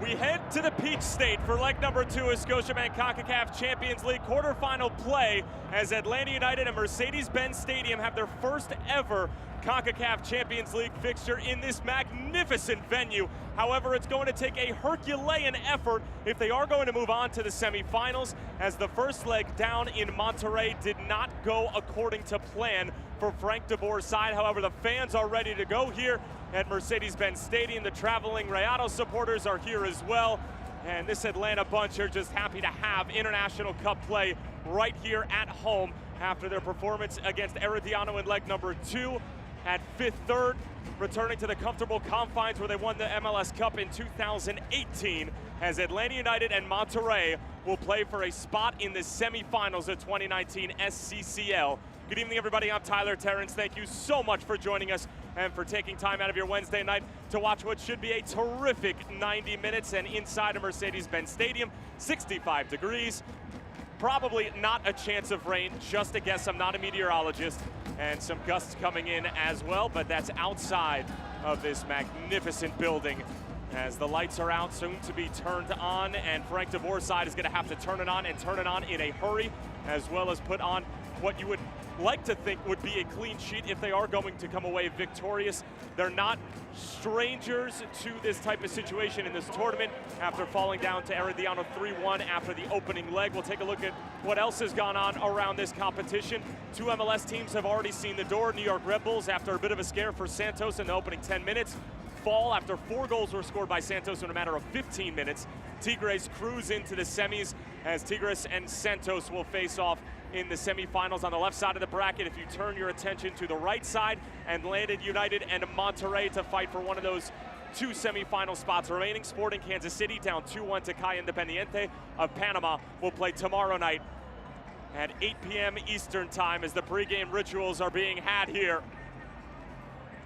We head to the Peach State for leg number 2 of Scotiabank Concacaf Champions League quarterfinal play as Atlanta United and Mercedes-Benz Stadium have their first ever Concacaf Champions League fixture in this magnificent venue. However, it's going to take a Herculean effort if they are going to move on to the semifinals, as the first leg down in Monterrey did not go according to plan for Frank de Boer's side. However, the fans are ready to go here at Mercedes-Benz Stadium. The traveling Rayados supporters are here as well. And this Atlanta bunch are just happy to have International Cup play right here at home after their performance against Herediano in leg number 2 at 5th third, returning to the comfortable confines where they won the MLS Cup in 2018, as Atlanta United and Monterrey will play for a spot in the semifinals of 2019 SCCL. Good evening, everybody. I'm Tyler Terrence. Thank you so much for joining us and for taking time out of your Wednesday night to watch what should be a terrific 90 minutes. And inside of Mercedes-Benz Stadium, 65 degrees. Probably not a chance of rain, just a guess. I'm not a meteorologist. And some gusts coming in as well, but that's outside of this magnificent building as the lights are out, soon to be turned on, and Frank de Boer's side is going to have to turn it on and turn it on in a hurry, as well as put on what you would like to think would be a clean sheet if they are going to come away victorious. They're not strangers to this type of situation in this tournament after falling down to Herediano 3-1 after the opening leg. We'll take a look at what else has gone on around this competition. 2 MLS teams have already seen the door. New York Red Bulls, after a bit of a scare for Santos in the opening 10 minutes, fall after 4 goals were scored by Santos in a matter of 15 minutes. Tigres cruise into the semis as Tigres and Santos will face off in the semifinals. On the left side of the bracket, if you turn your attention to the right side, Atlanta United and Monterrey to fight for one of those 2 semifinal spots remaining. Sporting Kansas City down 2-1 to Caja Independiente of Panama will play tomorrow night at 8 p.m. Eastern time as the pregame rituals are being had here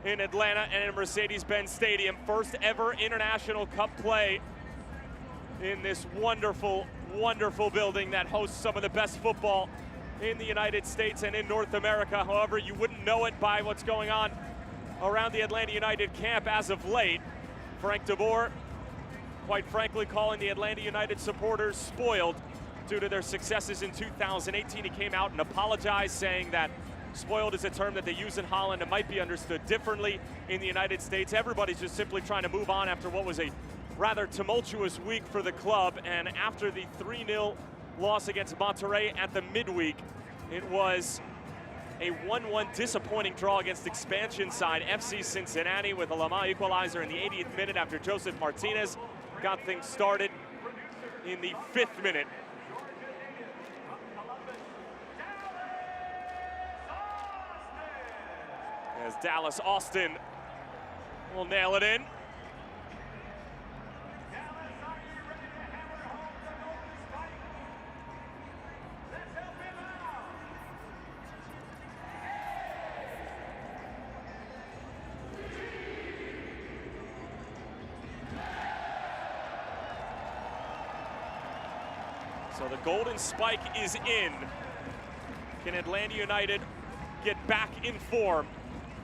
in Atlanta and in Mercedes-Benz Stadium. First ever International Cup play in this wonderful, wonderful building that hosts some of the best football in the United States and in North America. However, you wouldn't know it by what's going on around the Atlanta United camp as of late. Frank de Boer, quite frankly, calling the Atlanta United supporters spoiled due to their successes in 2018. He came out and apologized, saying that spoiled is a term that they use in Holland and might be understood differently in the United States. Everybody's just simply trying to move on after what was a rather tumultuous week for the club, and after the 3-0 loss against Monterrey at the midweek, it was a 1-1 disappointing draw against expansion side FC Cincinnati with a Lama equalizer in the 80th minute after Joseph Martinez got things started in the 5th minute. As Dallas Austin will nail it in. So the golden spike is in. Can Atlanta United get back in form?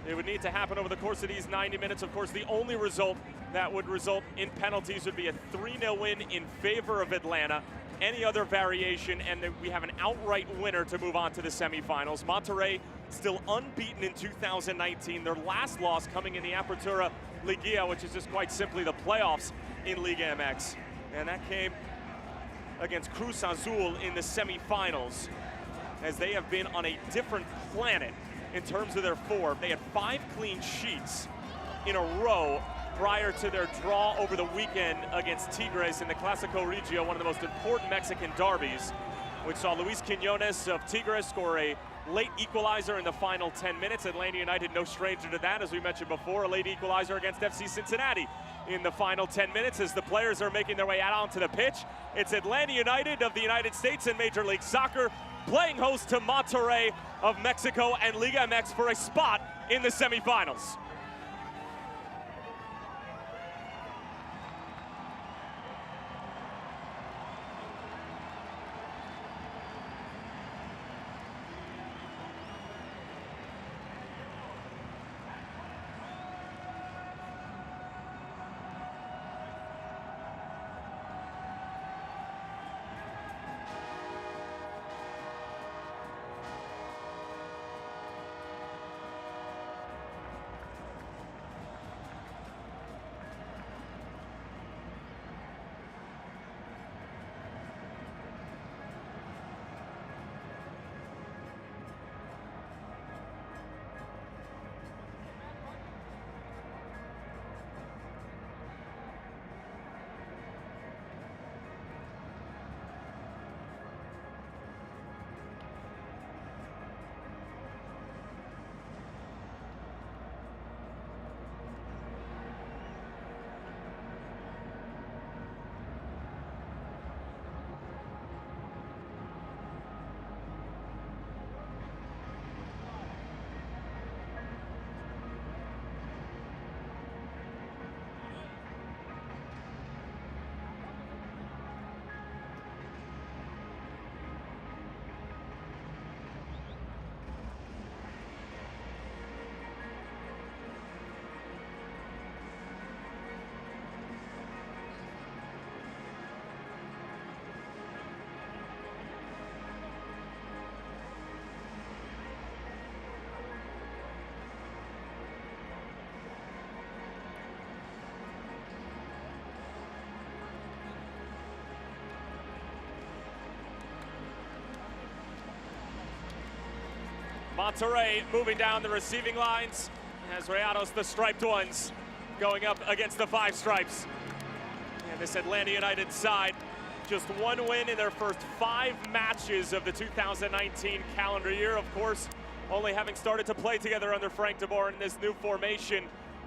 It would need to happen over the course of these 90 minutes. Of course, the only result that would result in penalties would be a 3-0 win in favor of Atlanta. Any other variation, and we have an outright winner to move on to the semifinals. Monterrey still unbeaten in 2019. Their last loss coming in the Apertura Liguilla, which is just quite simply the playoffs in Liga MX. And that came against Cruz Azul in the semifinals, as they have been on a different planet in terms of their form. They had 5 clean sheets in a row prior to their draw over the weekend against Tigres in the Clásico Regio, one of the most important Mexican derbies, which saw Luis Quiñones of Tigres score a late equalizer in the final 10 minutes. Atlanta United, no stranger to that, as we mentioned before, a late equalizer against FC Cincinnati in the final 10 minutes as the players are making their way out onto the pitch. It's Atlanta United of the United States in Major League Soccer playing host to Monterrey of Mexico and Liga MX for a spot in the semifinals. Monterrey moving down the receiving lines as Rayados, the striped ones, going up against the five stripes. And this Atlanta United side, just one win in their first 5 matches of the 2019 calendar year. Of course, only having started to play together under Frank de Boer in this new formation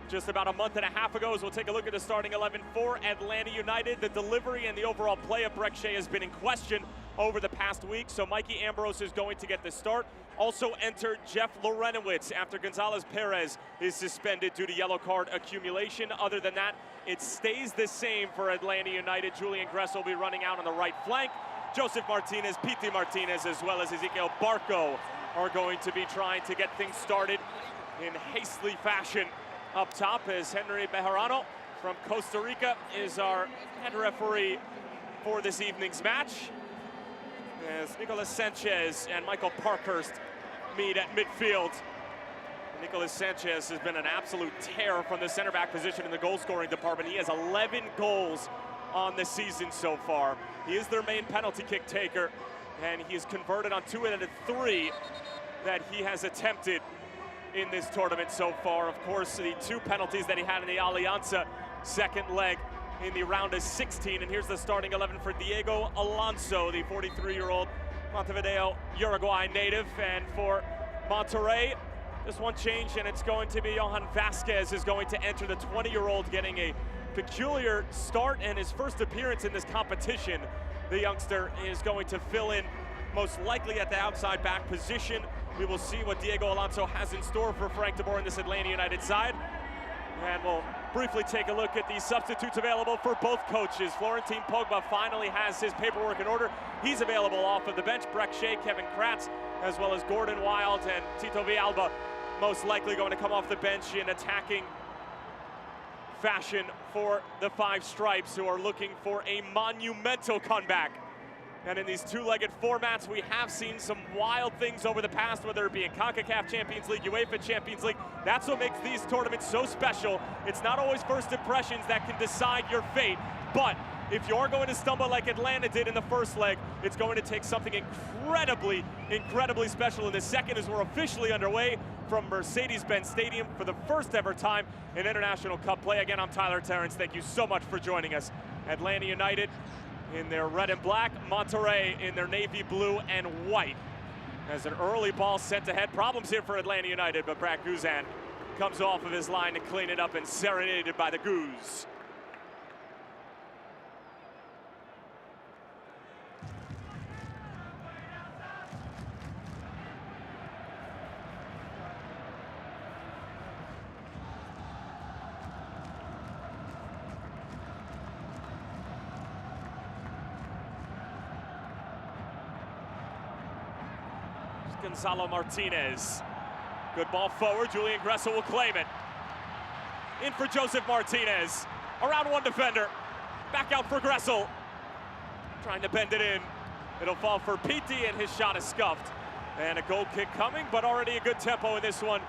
just about a month and a half ago. As we'll take a look at the starting 11 for Atlanta United. The delivery and the overall play of Breck Shea has been in question over the past week, so Mikey Ambrose is going to get the start. Also entered Jeff Lorenowitz after Gonzalez Perez is suspended due to yellow card accumulation. Other than that, it stays the same for Atlanta United. Julian Gressel will be running out on the right flank. Joseph Martinez, Pity Martinez, as well as Ezequiel Barco are going to be trying to get things started in hastily fashion up top, as Henry Bejarano from Costa Rica is our head referee for this evening's match, as Nicolas Sanchez and Michael Parkhurst meet at midfield. Nicolas Sanchez has been an absolute tear from the center back position in the goal scoring department. He has 11 goals on the season so far. He is their main penalty kick taker, and he's converted on 2 out of the 3 that he has attempted in this tournament so far. Of course, the 2 penalties that he had in the Alianza second leg in the round of 16. And here's the starting 11 for Diego Alonso, the 43-year-old Montevideo, Uruguay native. And for Monterrey, just one change, and it's going to be Johan Vasquez is going to enter, the 20-year-old, getting a peculiar start and his first appearance in this competition. The youngster is going to fill in most likely at the outside back position. We will see what Diego Alonso has in store for Frank de Boer in this Atlanta United side. And we'll briefly take a look at the substitutes available for both coaches. Florentin Pogba finally has his paperwork in order. He's available off of the bench. Breck Shea, Kevin Kratz, as well as Gordon Wild and Tito Villalba, most likely going to come off the bench in attacking fashion for the Five Stripes, who are looking for a monumental comeback. And in these 2-legged formats, we have seen some wild things over the past, whether it be in Concacaf Champions League, UEFA Champions League. That's what makes these tournaments so special. It's not always first impressions that can decide your fate, but if you're going to stumble like Atlanta did in the first leg, it's going to take something incredibly, incredibly special in the second, as we're officially underway from Mercedes-Benz Stadium for the first ever time in International Cup play. Again, I'm Tyler Terrence. Thank you so much for joining us. Atlanta United in their red and black, Monterrey in their navy blue and white. As an early ball sent ahead, problems here for Atlanta United, but Brad Guzan comes off of his line to clean it up and serenaded by the Goose. Gonzalo Martinez. Good ball forward. Julian Gressel will claim it. In for Joseph Martinez. Around one defender. Back out for Gressel. Trying to bend it in. It'll fall for Pity, and his shot is scuffed. And a goal kick coming, but already a good tempo in this one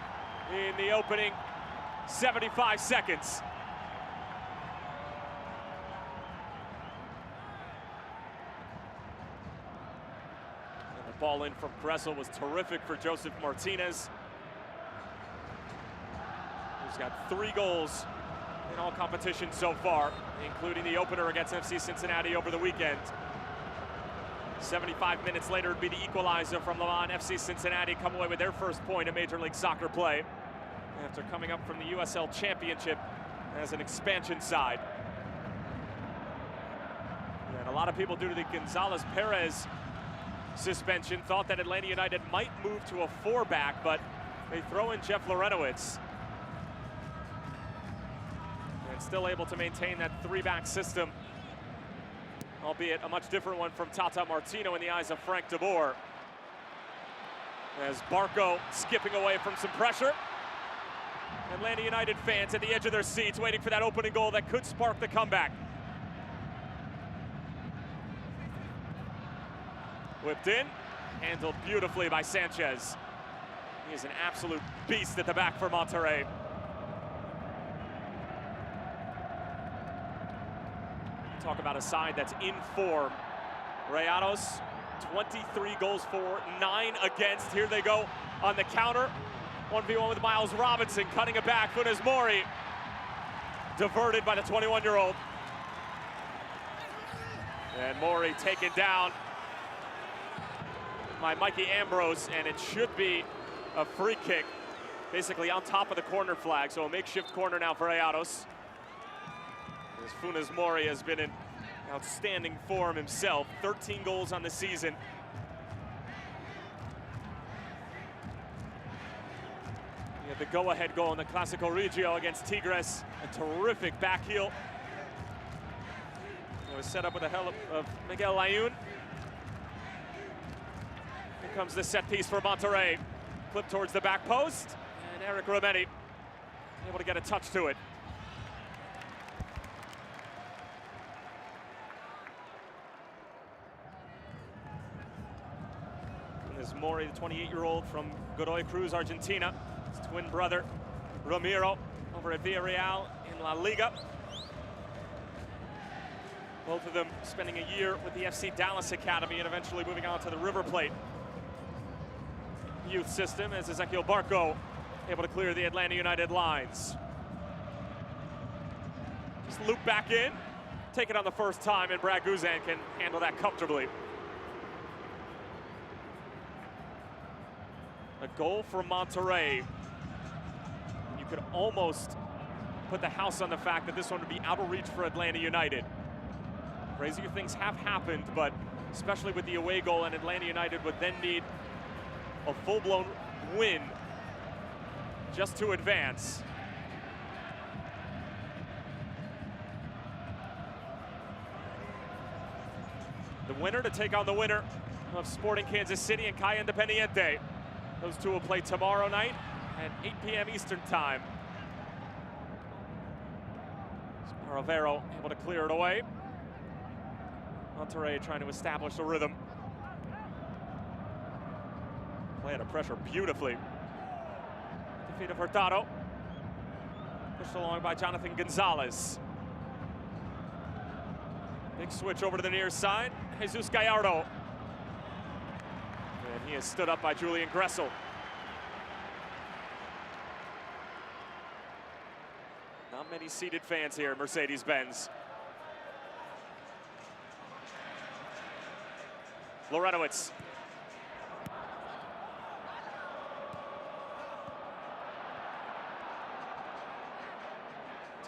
in the opening 75 seconds. Ball in from Gressel was terrific for Joseph Martinez, who's got 3 goals in all competitions so far, including the opener against FC Cincinnati over the weekend. 75 minutes later, it'd be the equalizer from Le Mans. FC Cincinnati come away with their first point in Major League Soccer play after coming up from the USL Championship as an expansion side. And a lot of people, due to the Gonzalez Perez suspension, thought that Atlanta United might move to a 4-back, but they throw in Jeff Lorenowitz. And still able to maintain that 3-back system, albeit a much different one from Tata Martino in the eyes of Frank de Boer. As Barco skipping away from some pressure. Atlanta United fans at the edge of their seats waiting for that opening goal that could spark the comeback. Whipped in, handled beautifully by Sanchez. He is an absolute beast at the back for Monterrey. Talk about a side that's in form. Rayados, 23 goals for, 9 against. Here they go on the counter. 1v1 with Miles Robinson, cutting it back. Funes Mori diverted by the 21-year-old. And Mori taken down by Mikey Ambrose, and it should be a free kick, basically on top of the corner flag. So a makeshift corner now for Rayados. As Funes Mori has been in outstanding form himself, 13 goals on the season. He had the go-ahead goal in the Clásico Regio against Tigres, a terrific back heel. It was set up with the help of Miguel Layún. Here comes the set piece for Monterrey. Flip towards the back post, and Eric Rometti able to get a touch to it. Funes Mori, the 28-year-old from Godoy Cruz, Argentina. His twin brother, Ramiro, over at Villarreal in La Liga. Both of them spending a year with the FC Dallas Academy and eventually moving on to the River Plate youth system, as Ezequiel Barco able to clear the Atlanta United lines. Just loop back in, take it on the first time, and Brad Guzan can handle that comfortably. A goal for Monterrey. You could almost put the house on the fact that this one would be out of reach for Atlanta United. Crazier things have happened, but especially with the away goal, and Atlanta United would then need a full-blown win just to advance. The winner to take on the winner of Sporting Kansas City and Calle Independiente. Those two will play tomorrow night at 8 p.m. Eastern Time. Rivero able to clear it away. Monterrey trying to establish a rhythm. Play under pressure beautifully. Defeat of Hurtado. Pushed along by Jonathan Gonzalez. Big switch over to the near side. Jesus Gallardo. And he is stood up by Julian Gressel. Not many seated fans here at Mercedes-Benz. Lorenowitz.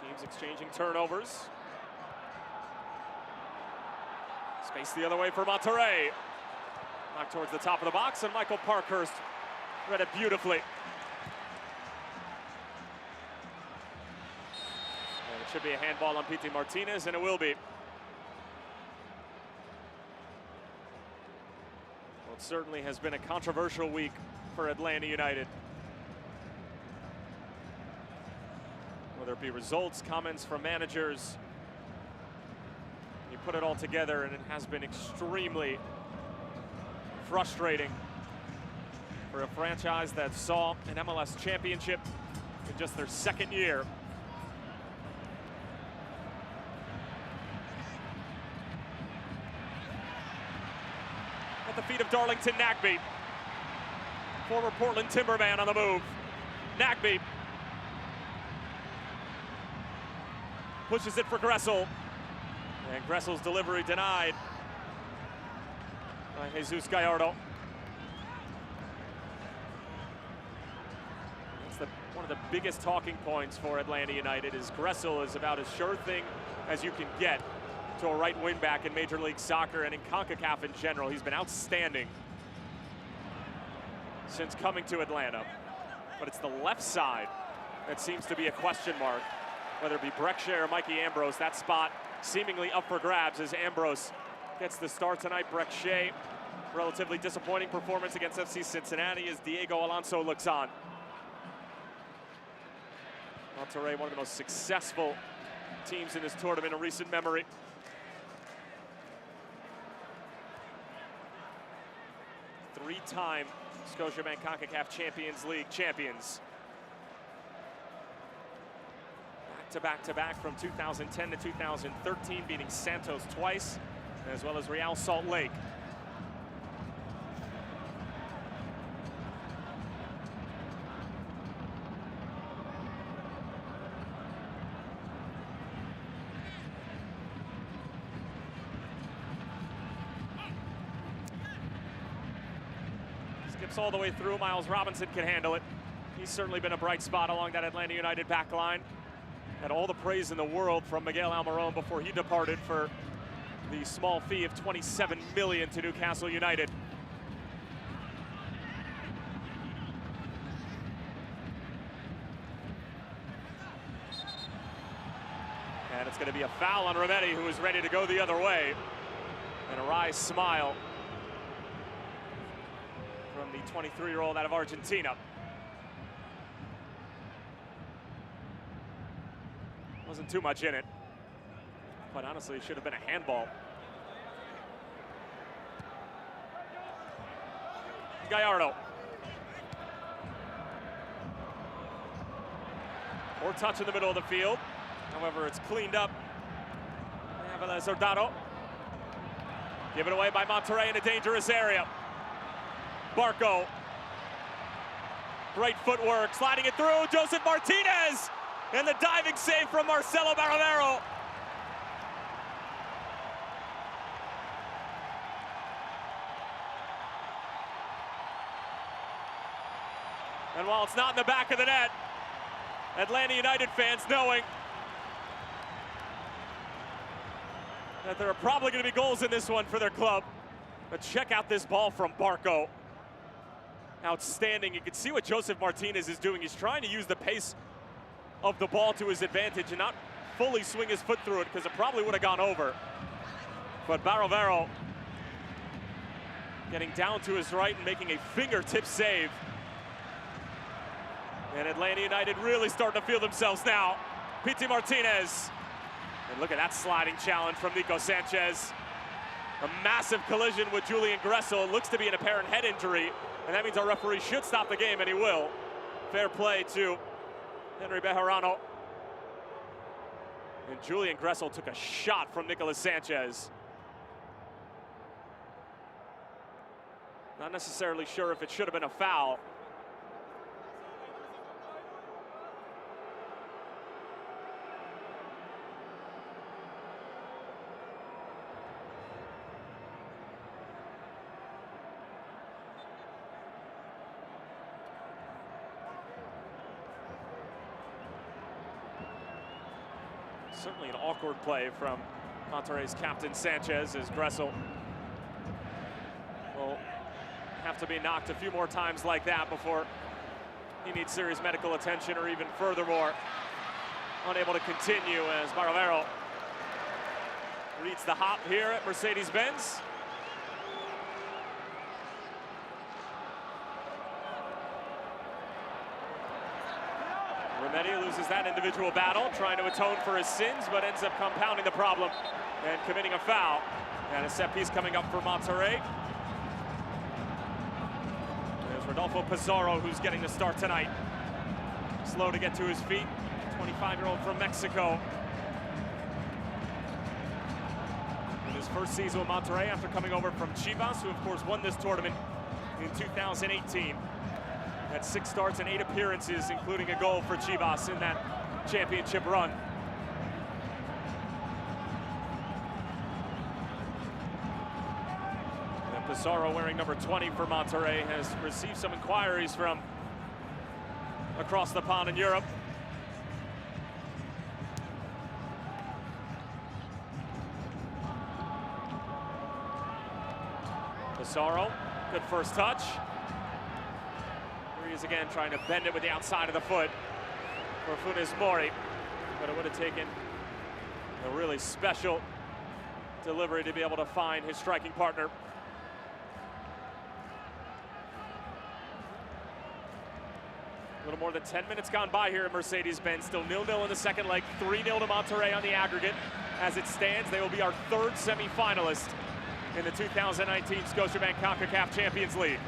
Teams exchanging turnovers. Space the other way for Monterrey. Knocked towards the top of the box, and Michael Parkhurst read it beautifully. And it should be a handball on Pity Martinez, and it will be. Well, it certainly has been a controversial week for Atlanta United. Whether it be results, comments from managers, you put it all together, and it has been extremely frustrating for a franchise that saw an MLS championship in just their second year. At the feet of Darlington Nagbe, former Portland Timberman on the move. Nagbe pushes it for Gressel, and Gressel's delivery denied by Jesus Gallardo. That's one of the biggest talking points for Atlanta United is Gressel is about as sure thing as you can get to a right wing back in Major League Soccer and in CONCACAF in general. He's been outstanding since coming to Atlanta. But it's the left side that seems to be a question mark. Whether it be Breckshire or Mikey Ambrose, that spot seemingly up for grabs as Ambrose gets the start tonight. Breckshire, relatively disappointing performance against FC Cincinnati as Diego Alonso looks on. Monterrey, one of the most successful teams in this tournament in recent memory. Three-time Scotiabank Concacaf Champions League champions. Back-to-back from 2010 to 2013, beating Santos twice, as well as Real Salt Lake. Tips all the way through. Miles Robinson can handle it. He's certainly been a bright spot along that Atlanta United back line. Had all the praise in the world from Miguel Almiron before he departed for the small fee of $27 million to Newcastle United. And it's going to be a foul on Rometty, who is ready to go the other way. And a wry smile from the 23-year-old out of Argentina. Wasn't too much in it. Quite honestly, it should have been a handball. Gallardo. More touch in the middle of the field. However, it's cleaned up. Zordado. Given away by Monterrey in a dangerous area. Barco. Great footwork, sliding it through. Joseph Martinez. And the diving save from Marcelo Barovero. And while it's not in the back of the net, Atlanta United fans knowing that there are probably going to be goals in this one for their club. But check out this ball from Barco. Outstanding. You can see what Joseph Martinez is doing. He's trying to use the pace of the ball to his advantage and not fully swing his foot through it, because it probably would have gone over. But Barovero getting down to his right and making a fingertip save. And Atlanta United really starting to feel themselves now. Pity Martinez. And look at that sliding challenge from Nico Sanchez. A massive collision with Julian Gressel. It looks to be an apparent head injury, and that means our referee should stop the game, and he will. Fair play to Henry Bejarano. And Julian Gressel took a shot from Nicolas Sanchez. Not necessarily sure if it should have been a foul. Certainly an awkward play from Monterrey's captain Sanchez, as Gressel will have to be knocked a few more times like that before he needs serious medical attention, or even furthermore unable to continue, as Barovero reads the hop here at Mercedes-Benz. Rometty loses that individual battle, trying to atone for his sins, but ends up compounding the problem and committing a foul. And a set piece coming up for Monterrey. There's Rodolfo Pizarro, who's getting the start tonight. Slow to get to his feet, 25-year-old from Mexico. In his first season with Monterrey after coming over from Chivas, who of course won this tournament in 2018. Had 6 starts and 8 appearances, including a goal for Chivas in that championship run. And Pizarro, wearing number 20 for Monterrey, has received some inquiries from across the pond in Europe. Pizarro, good first touch. He's again trying to bend it with the outside of the foot for Funes Mori, but it would have taken a really special delivery to be able to find his striking partner. A little more than 10 minutes gone by here at Mercedes-Benz. Still 0-0 in the second leg, 3-0 to Monterrey on the aggregate. As it stands, they will be our 3rd semifinalist in the 2019 Scotiabank Concacaf Champions League.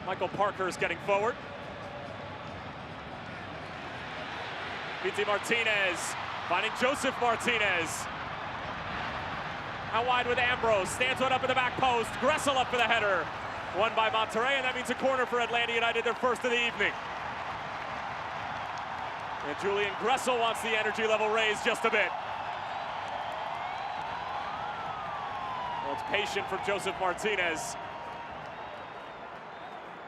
Michael Parker is getting forward. Pity Martinez finding Joseph Martinez. Out wide with Ambrose, stands one up in the back post. Gressel up for the header. Won by Monterrey, and that means a corner for Atlanta United, their first of the evening. And Julian Gressel wants the energy level raised just a bit. Well, it's patient from Joseph Martinez.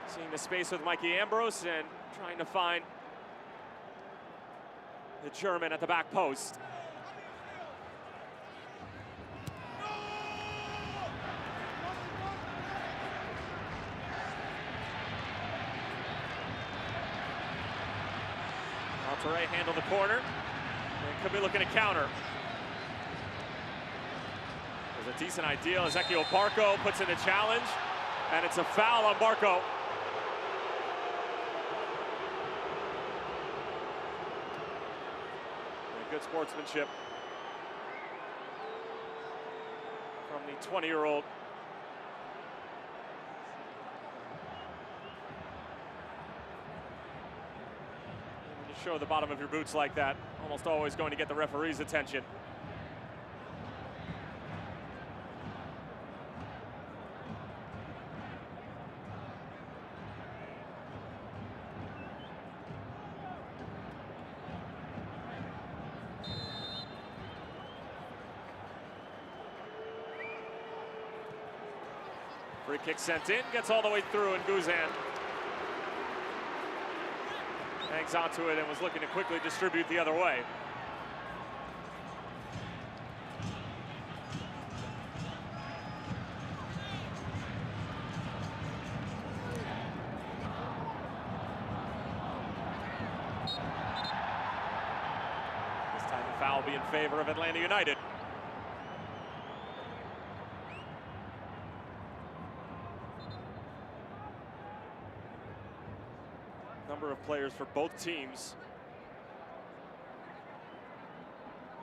Seeing the space with Mikey Ambrose and trying to find the German at the back post. Monterrey handle the corner and could be looking to counter. There's a decent idea. Ezequiel Barco puts in the challenge, and it's a foul on Barco. And good sportsmanship from the 20-year-old. Show the bottom of your boots like that, almost always going to get the referee's attention. Free kick sent in, gets all the way through, and Guzan hangs onto it and was looking to quickly distribute the other way. This time the foul will be in favor of Atlanta United. Number of players for both teams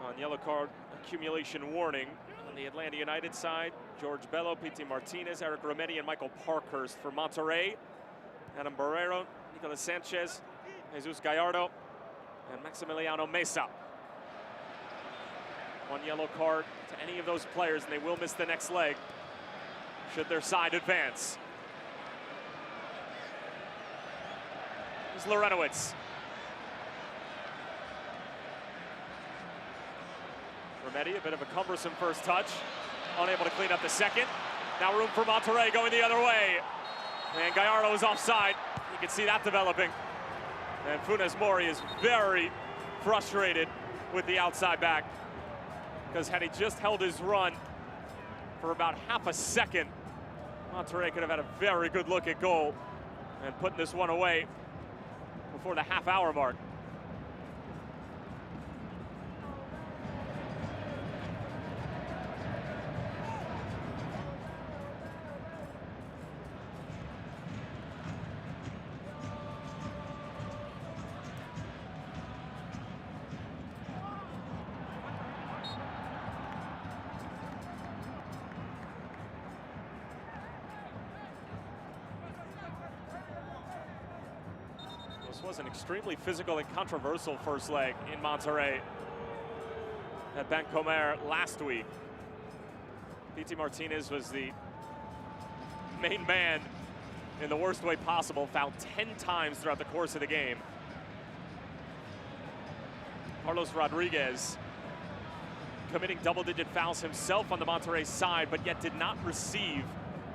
on yellow card accumulation warning. On the Atlanta United side, George Bello, Pity Martinez, Eric Rometti, and Michael Parkhurst. For Monterrey, Adam Barrero, Nicolas Sanchez, Jesus Gallardo, and Maximiliano Mesa. One yellow card to any of those players, and they will miss the next leg should their side advance. Lorenowitz. Rometti, a bit of a cumbersome first touch. Unable to clean up the second. Now room for Monterrey going the other way. And Gallardo is offside. You can see that developing. And Funes Mori is very frustrated with the outside back, because had he just held his run for about half a second, Monterrey could have had a very good look at goal and putting this one away before the half-hour mark. This was an extremely physical and controversial first leg in Monterrey at Bancomer last week. Pity Martinez was the main man in the worst way possible, fouled 10 times throughout the course of the game. Carlos Rodriguez committing double-digit fouls himself on the Monterrey side, but yet did not receive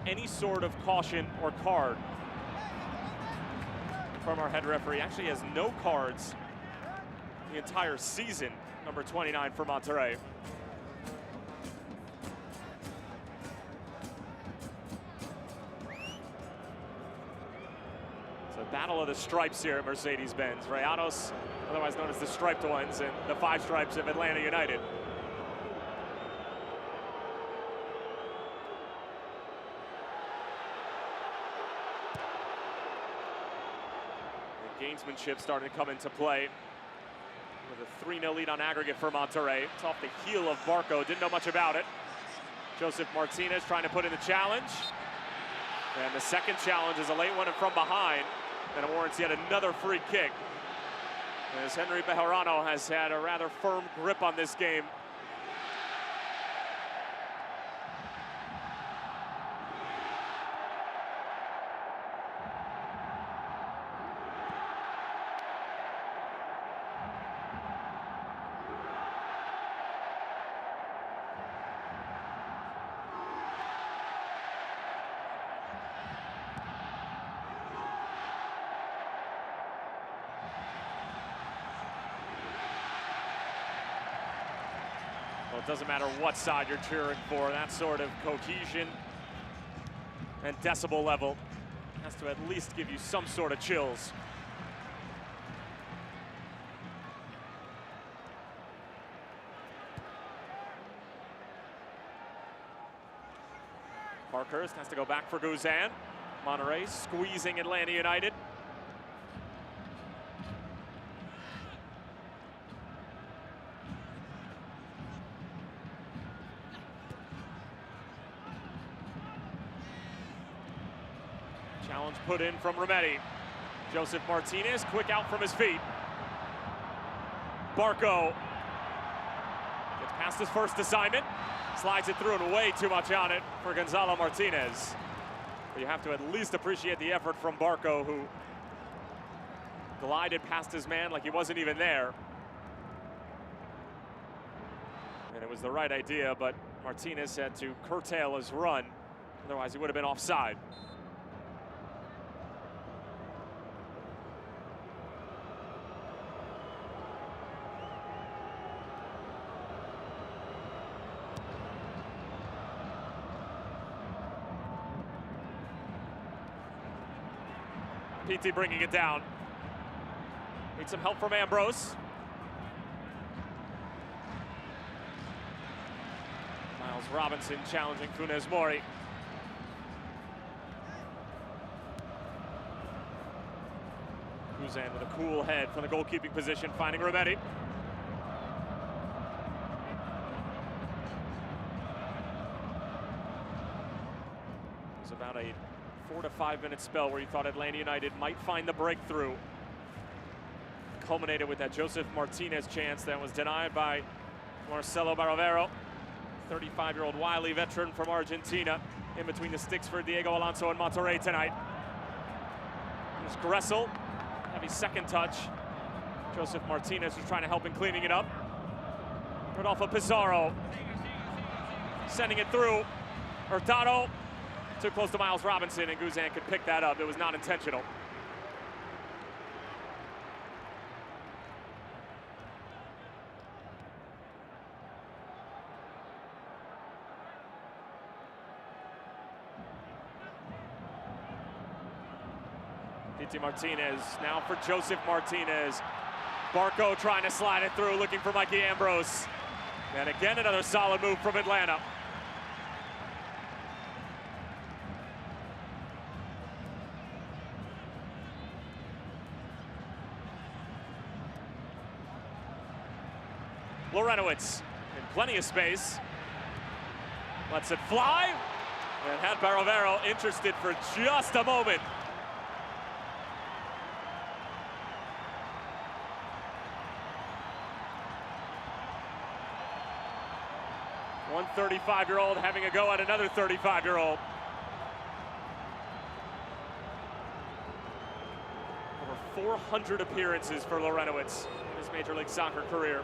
any sort of caution or card from our head referee. Actually has no cards the entire season, number 29 for Monterrey. It's a battle of the stripes here at Mercedes-Benz. Rayados, otherwise known as the striped ones, and the five stripes of Atlanta United. Gamesmanship starting to come into play with a 3-0 lead on aggregate for Monterrey. It's off the heel of Barco, didn't know much about it. Joseph Martinez trying to put in the challenge. And the second challenge is a late one and from behind, and it warrants yet another free kick, as Henry Bejarano has had a rather firm grip on this game. doesn't matter what side you're cheering for. That sort of cohesion and decibel level has to at least give you some sort of chills. Parkhurst has to go back for Guzan. Monterrey squeezing Atlanta United. Challenge put in from Remedi. Joseph Martinez, quick out from his feet. Barco gets past his first assignment, slides it through and way too much on it for Gonzalo Martinez. But you have to at least appreciate the effort from Barco, who glided past his man like he wasn't even there. And it was the right idea, but Martinez had to curtail his run. Otherwise, he would have been offside. PT bringing it down. Need some help from Ambrose. Miles Robinson challenging Funes Mori. Guzan with a cool head from the goalkeeping position, finding Remedi. It's about a 4 to 5 minute spell where you thought Atlanta United might find the breakthrough. Culminated with that Joseph Martinez chance that was denied by Marcelo Barovero. 35-year-old wily veteran from Argentina, in between the sticks for Diego Alonso and Monterrey tonight. There's Gressel, heavy second touch. Joseph Martinez was trying to help in cleaning it up. Rodolfo Pizarro sending it through. Hurtado too close to Miles Robinson, and Guzan could pick that up. It was not intentional. Pity Martinez, now for Joseph Martinez. Barco trying to slide it through, looking for Mikey Ambrose. And again, another solid move from Atlanta. Lorenowitz in plenty of space. Lets it fly. And had Barovero interested for just a moment. One 35-year-old having a go at another 35-year-old. Over 400 appearances for Lorenowitz in his Major League Soccer career.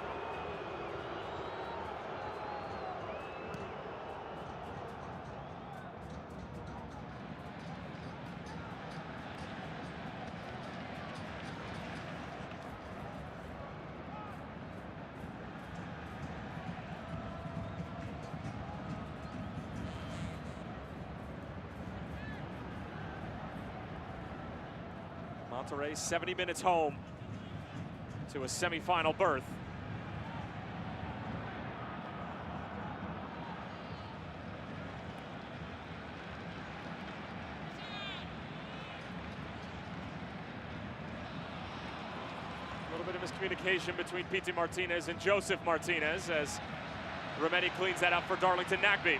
Monterrey 70 minutes home to a semifinal berth. A little bit of miscommunication between Pity Martinez and Joseph Martinez as Remedi cleans that up for Darlington Nagbe.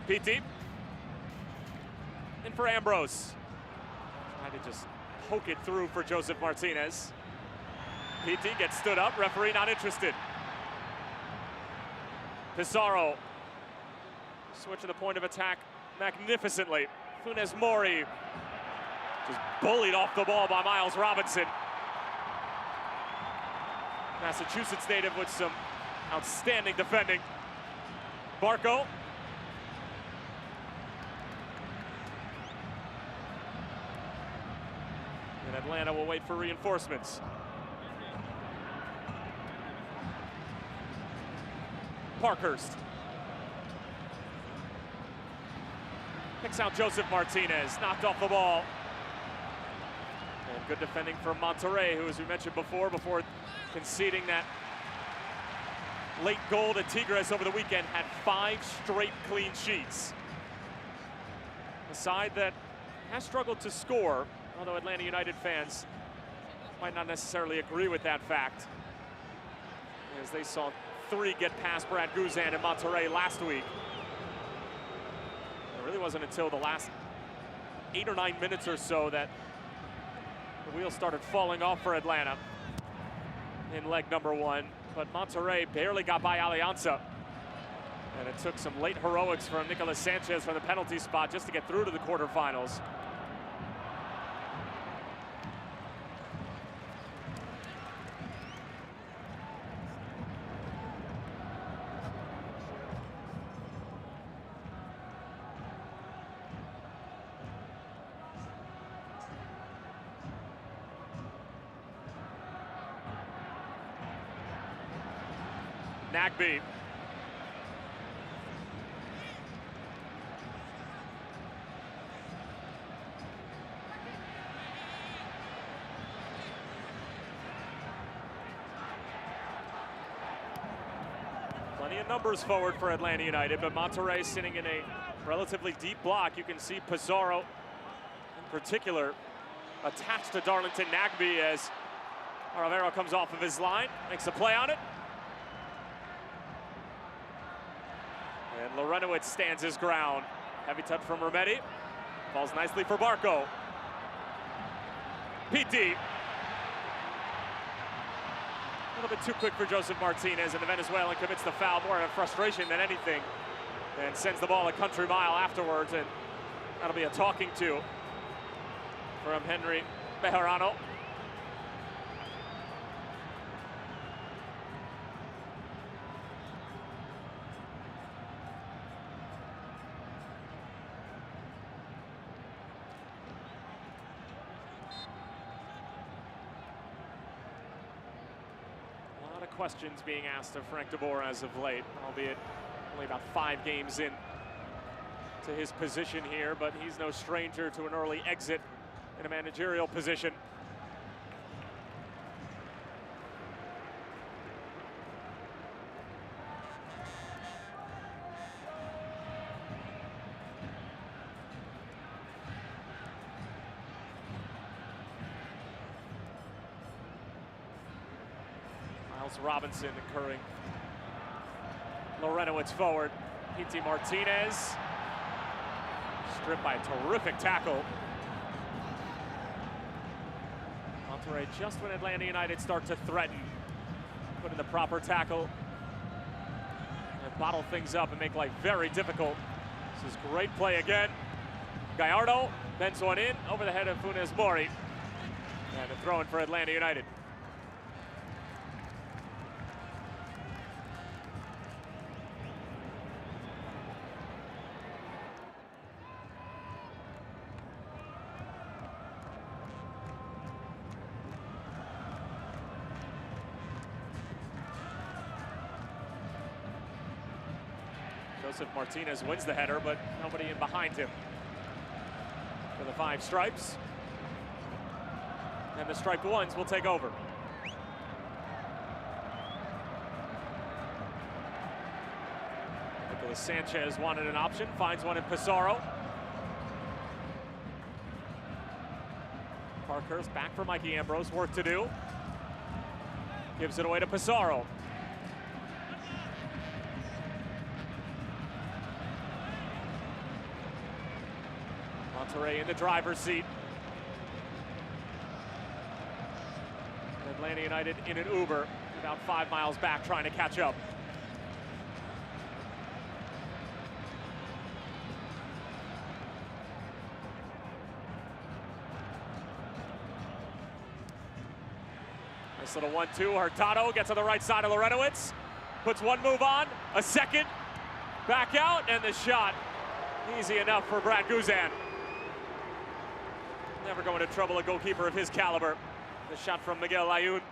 Pity. And for Ambrose. Trying to just poke it through for Joseph Martinez. Pity gets stood up, referee not interested. Pizarro switching the point of attack magnificently. Funes Mori just bullied off the ball by Miles Robinson. Massachusetts native with some outstanding defending. Barco. And Atlanta will wait for reinforcements. Parkhurst. Picks out Joseph Martinez, knocked off the ball. And good defending from Monterrey, who, as we mentioned before conceding that late goal to Tigres over the weekend, had 5 straight clean sheets. A side that has struggled to score, although Atlanta United fans might not necessarily agree with that fact, as they saw 3 get past Brad Guzan in Monterrey last week. It really wasn't until the last 8 or 9 minutes or so that the wheels started falling off for Atlanta in leg number 1. But Monterrey barely got by Alianza. And it took some late heroics from Nicolas Sanchez from the penalty spot just to get through to the quarterfinals. Nagbe. Plenty of numbers forward for Atlanta United, but Monterrey sitting in a relatively deep block. You can see Pizarro, in particular, attached to Darlington Nagbe as Rivero comes off of his line, makes a play on it. And Lorenowitz stands his ground. Heavy touch from Rometti. Falls nicely for Barco. PT. A little bit too quick for Joseph Martinez, and the Venezuelan commits the foul more out of frustration than anything, and sends the ball a country mile afterwards, and that'll be a talking to from Henry Bejarano. Questions being asked of Frank de Boer as of late, albeit only about 5 games in to his position here, but he's no stranger to an early exit in a managerial position. Robinson incurring. Lorenowitz forward. P.T. Martinez. Stripped by a terrific tackle. Monterrey, just when Atlanta United start to threaten, put in the proper tackle and bottle things up and make life very difficult. This is great play again. Gallardo bends one in over the head of Funes Mori. And a throw in for Atlanta United. Joseph Martinez wins the header, but nobody in behind him for the 5 stripes. And the striped ones will take over. Nicolas Sanchez wanted an option, finds one in Pizarro. Parkhurst back for Mikey Ambrose, work to do. Gives it away to Pizarro. Monterrey in the driver's seat. Atlanta United in an Uber, about 5 miles back, trying to catch up. Nice little 1-2. Hurtado gets on the right side of Lorenowitz. Puts one move on, a second, back out, and the shot. Easy enough for Brad Guzan. Never going to trouble a goalkeeper of his caliber. The shot from Miguel Layun.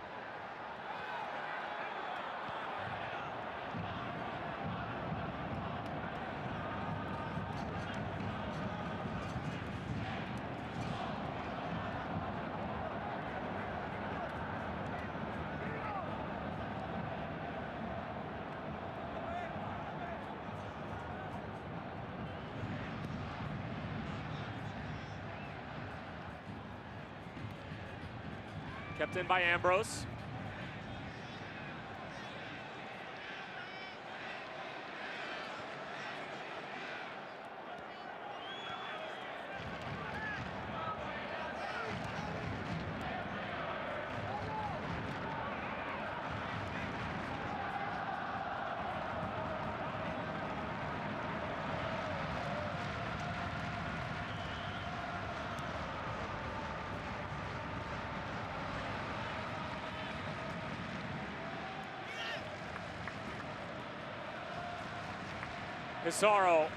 Kept in by Ambrose. Pizarro.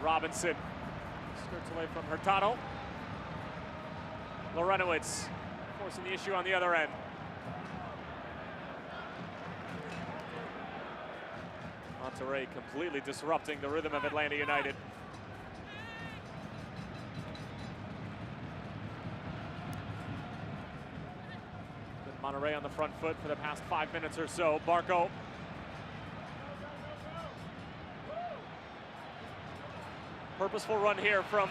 Robinson skirts away from Hurtado. Lorenowitz forcing the issue on the other end. Monterrey completely disrupting the rhythm of Atlanta United. Monterrey on the front foot for the past 5 minutes or so. Barco. Purposeful run here from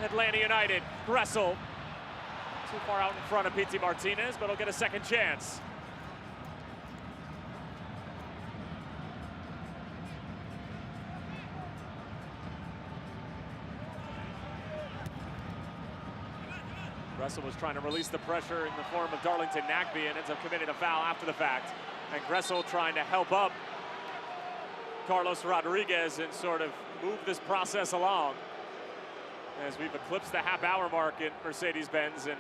Atlanta United. Gressel too far out in front of Pity Martinez, but he'll get a second chance. Gressel was trying to release the pressure in the form of Darlington Nagbe and ends up committing a foul after the fact. And Gressel trying to help up Carlos Rodriguez and sort of move this process along as we've eclipsed the half-hour mark in Mercedes-Benz, and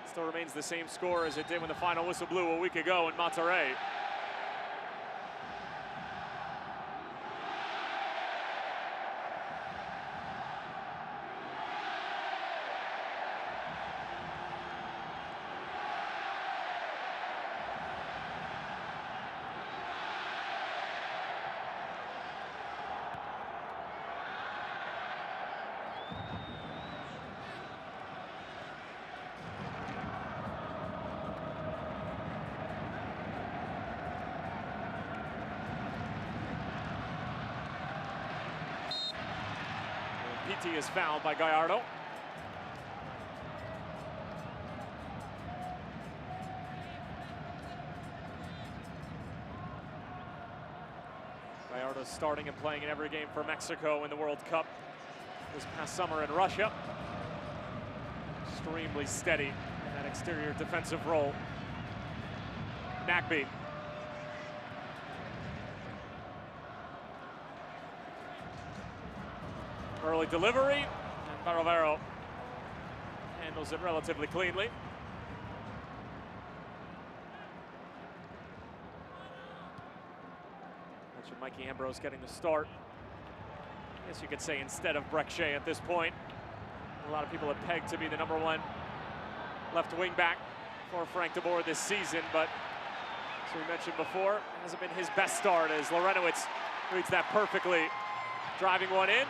still remains the same score as it did when the final whistle blew a week ago in Monterrey. PT is fouled by Gallardo. Gallardo starting and playing in every game for Mexico in the World Cup this past summer in Russia. Extremely steady in that exterior defensive role. Nagbe. Early delivery, and Barovero handles it relatively cleanly. Mentioned Mikey Ambrose getting the start. I guess you could say instead of Breccia at this point. A lot of people have pegged to be the #1 left wing back for Frank de Boer this season, but as we mentioned before, it hasn't been his best start as Lorenowitz reads that perfectly, driving one in.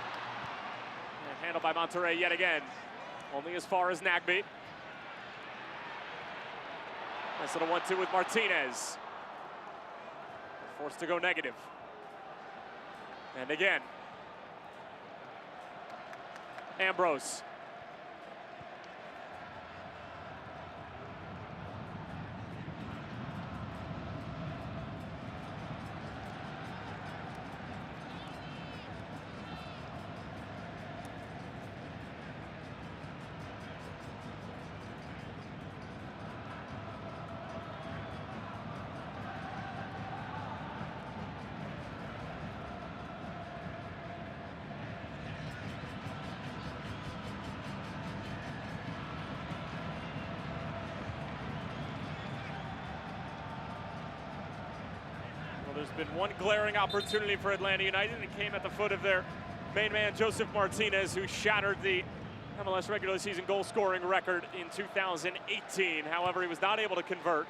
Handled by Monterrey yet again, only as far as Nagbe. Nice little 1-2 with Martinez. Forced to go negative. And again, Ambrose. There's been one glaring opportunity for Atlanta United, and it came at the foot of their main man, Joseph Martinez, who shattered the MLS regular season goal scoring record in 2018. However, he was not able to convert.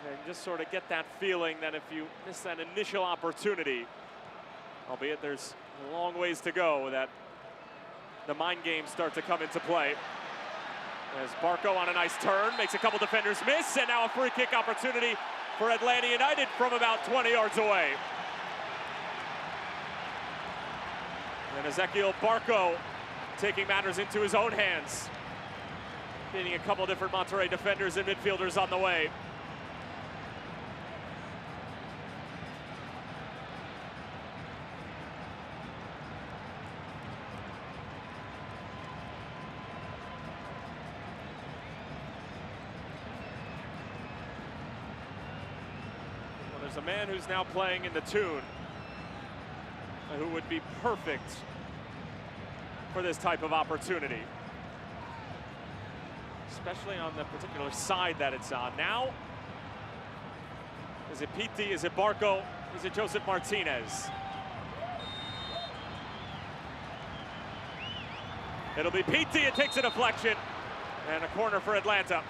And just sort of get that feeling that if you miss that initial opportunity, albeit there's a long ways to go, that the mind games start to come into play. As Barco on a nice turn, makes a couple defenders miss, and now a free kick opportunity for Atlanta United from about 20 yards away. And Ezequiel Barco taking matters into his own hands, beating a couple different Monterrey defenders and midfielders on the way. There's a man who's now playing in the tune who would be perfect for this type of opportunity, especially on the particular side that it's on. Now, is it Pity, is it Barco, is it Joseph Martinez? It'll be Pity, it takes a deflection, and a corner for Atlanta.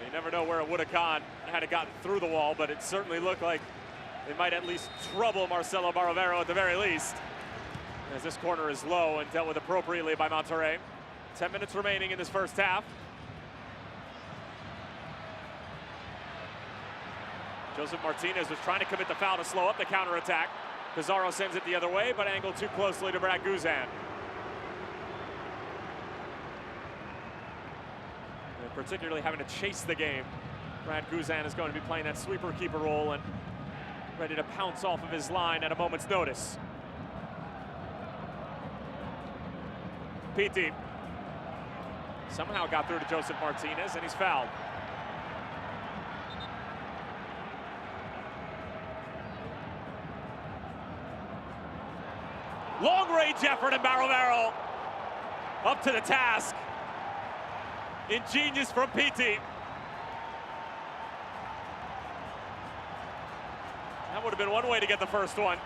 You never know where it would have gone had it gotten through the wall, but it certainly looked like it might at least trouble Marcelo Barovero at the very least, as this corner is low and dealt with appropriately by Monterrey. 10 minutes remaining in this first half. Joseph Martinez was trying to commit the foul to slow up the counterattack. Pizarro sends it the other way, but angled too closely to Brad Guzan. Particularly having to chase the game. Brad Guzan is going to be playing that sweeper keeper role and ready to pounce off of his line at a moment's notice. Pity somehow got through to Joseph Martinez, and he's fouled. Long range effort, and Barovero up to the task. Ingenious from Pity. That would have been one way to get the first one.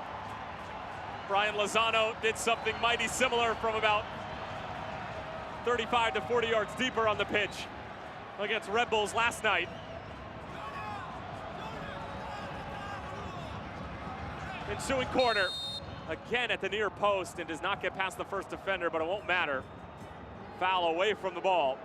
Brian Lozano did something mighty similar from about 35 to 40 yards deeper on the pitch against Red Bulls last night. Ensuing corner, again at the near post, and does not get past the first defender, but it won't matter. Foul away from the ball.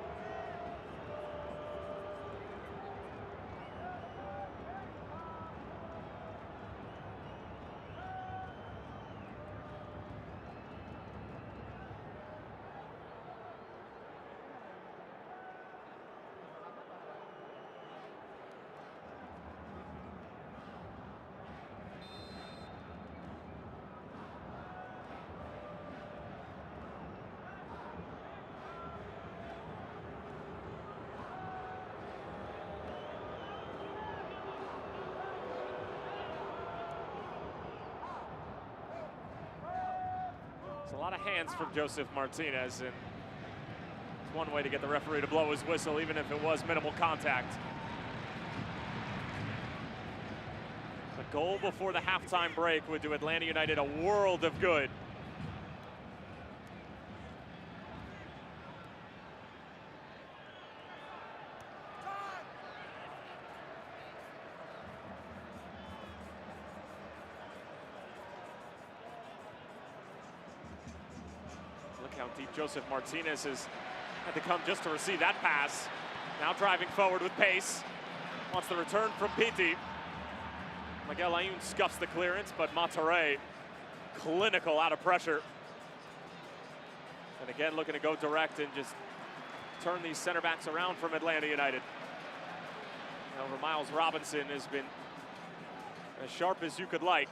It's a lot of hands from Joseph Martinez, and it's one way to get the referee to blow his whistle, even if it was minimal contact. The goal before the halftime break would do Atlanta United a world of good. Look how deep Joseph Martinez has had to come just to receive that pass. Now driving forward with pace. Wants the return from Pity. Miguel Ayun scuffs the clearance, but Monterrey clinical out of pressure. And again, looking to go direct and just turn these center backs around from Atlanta United. However, Miles Robinson has been as sharp as you could like.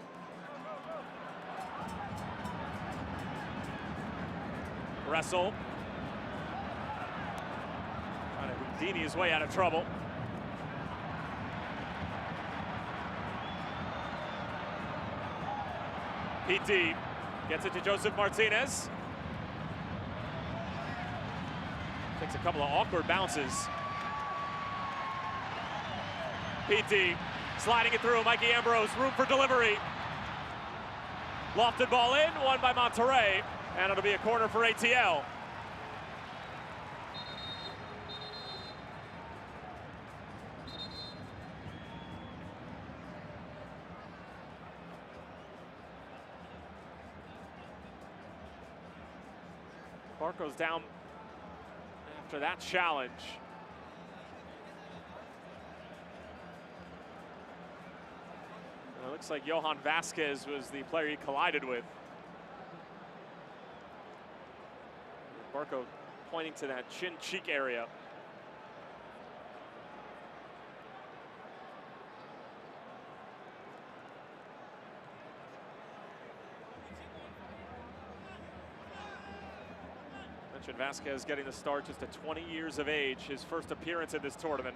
Wrestle. Trying to Houdini his way out of trouble. PT gets it to Joseph Martinez. Takes a couple of awkward bounces. PT sliding it through. Mikey Ambrose, room for delivery. Lofted ball in, won by Monterrey, and it'll be a corner for ATL. Barco's down after that challenge. It looks like Johan Vasquez was the player he collided with. Barco pointing to that chin cheek area. Mentioned Vasquez getting the start just at 20 years of age, his first appearance in this tournament.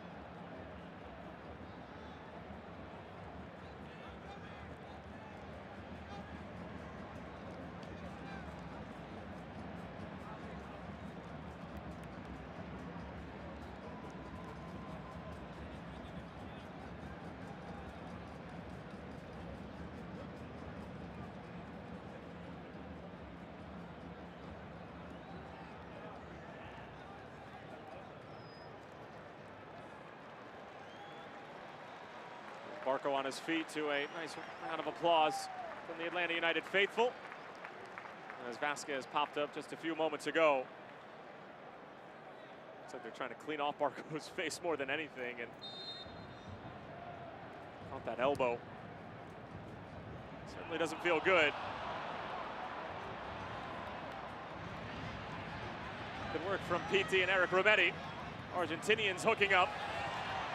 Barco on his feet to a nice round of applause from the Atlanta United faithful, as Vasquez popped up just a few moments ago. Looks like they're trying to clean off Barco's face more than anything, and caught that elbow. Certainly doesn't feel good. Good work from PT and Eric Rometti. Argentinians hooking up.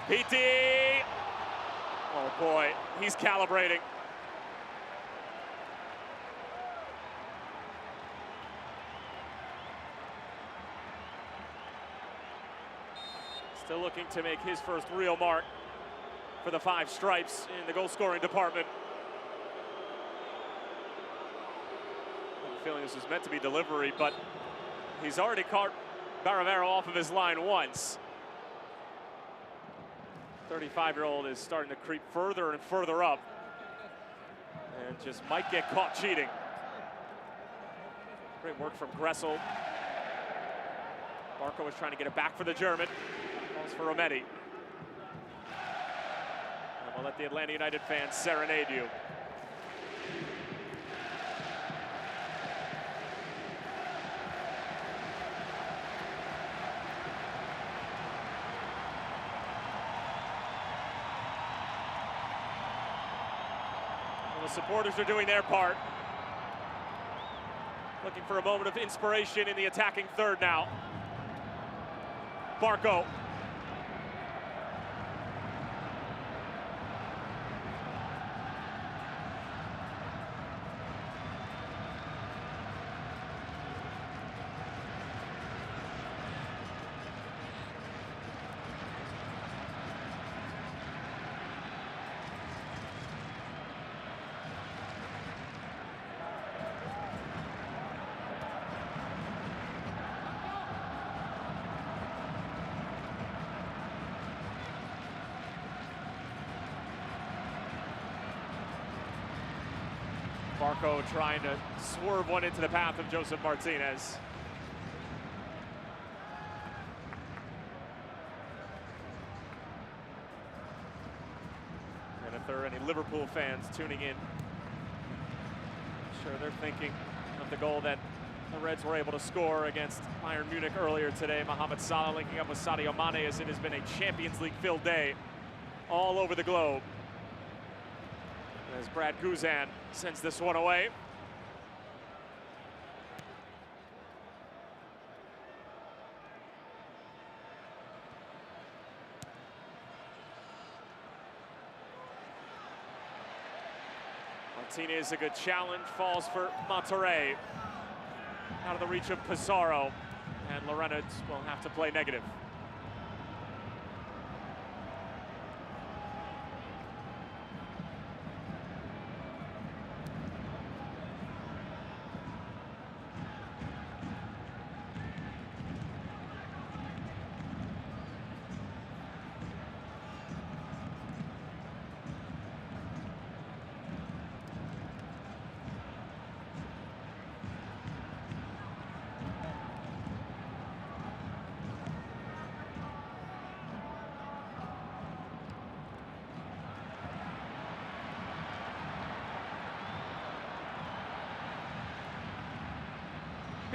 PT! Oh boy, he's calibrating. Still looking to make his first real mark for the 5 stripes in the goal-scoring department. I have a feeling this was meant to be delivery, but he's already caught Baravero off of his line once. 35-year-old is starting to creep further and further up and just might get caught cheating. Great work from Gressel. Barco was trying to get it back for the German. Calls for Rometti. And we'll let the Atlanta United fans serenade you. The supporters are doing their part. Looking for a moment of inspiration in the attacking third now. Barco. Barco trying to swerve one into the path of Joseph Martinez. And if there are any Liverpool fans tuning in, I'm sure they're thinking of the goal that the Reds were able to score against Bayern Munich earlier today. Mohamed Salah linking up with Sadio Mane, as it has been a Champions League-filled day all over the globe. As Brad Guzan sends this one away. Martinez, a good challenge, falls for Monterrey. Out of the reach of Pizarro, and Lorena will have to play negative.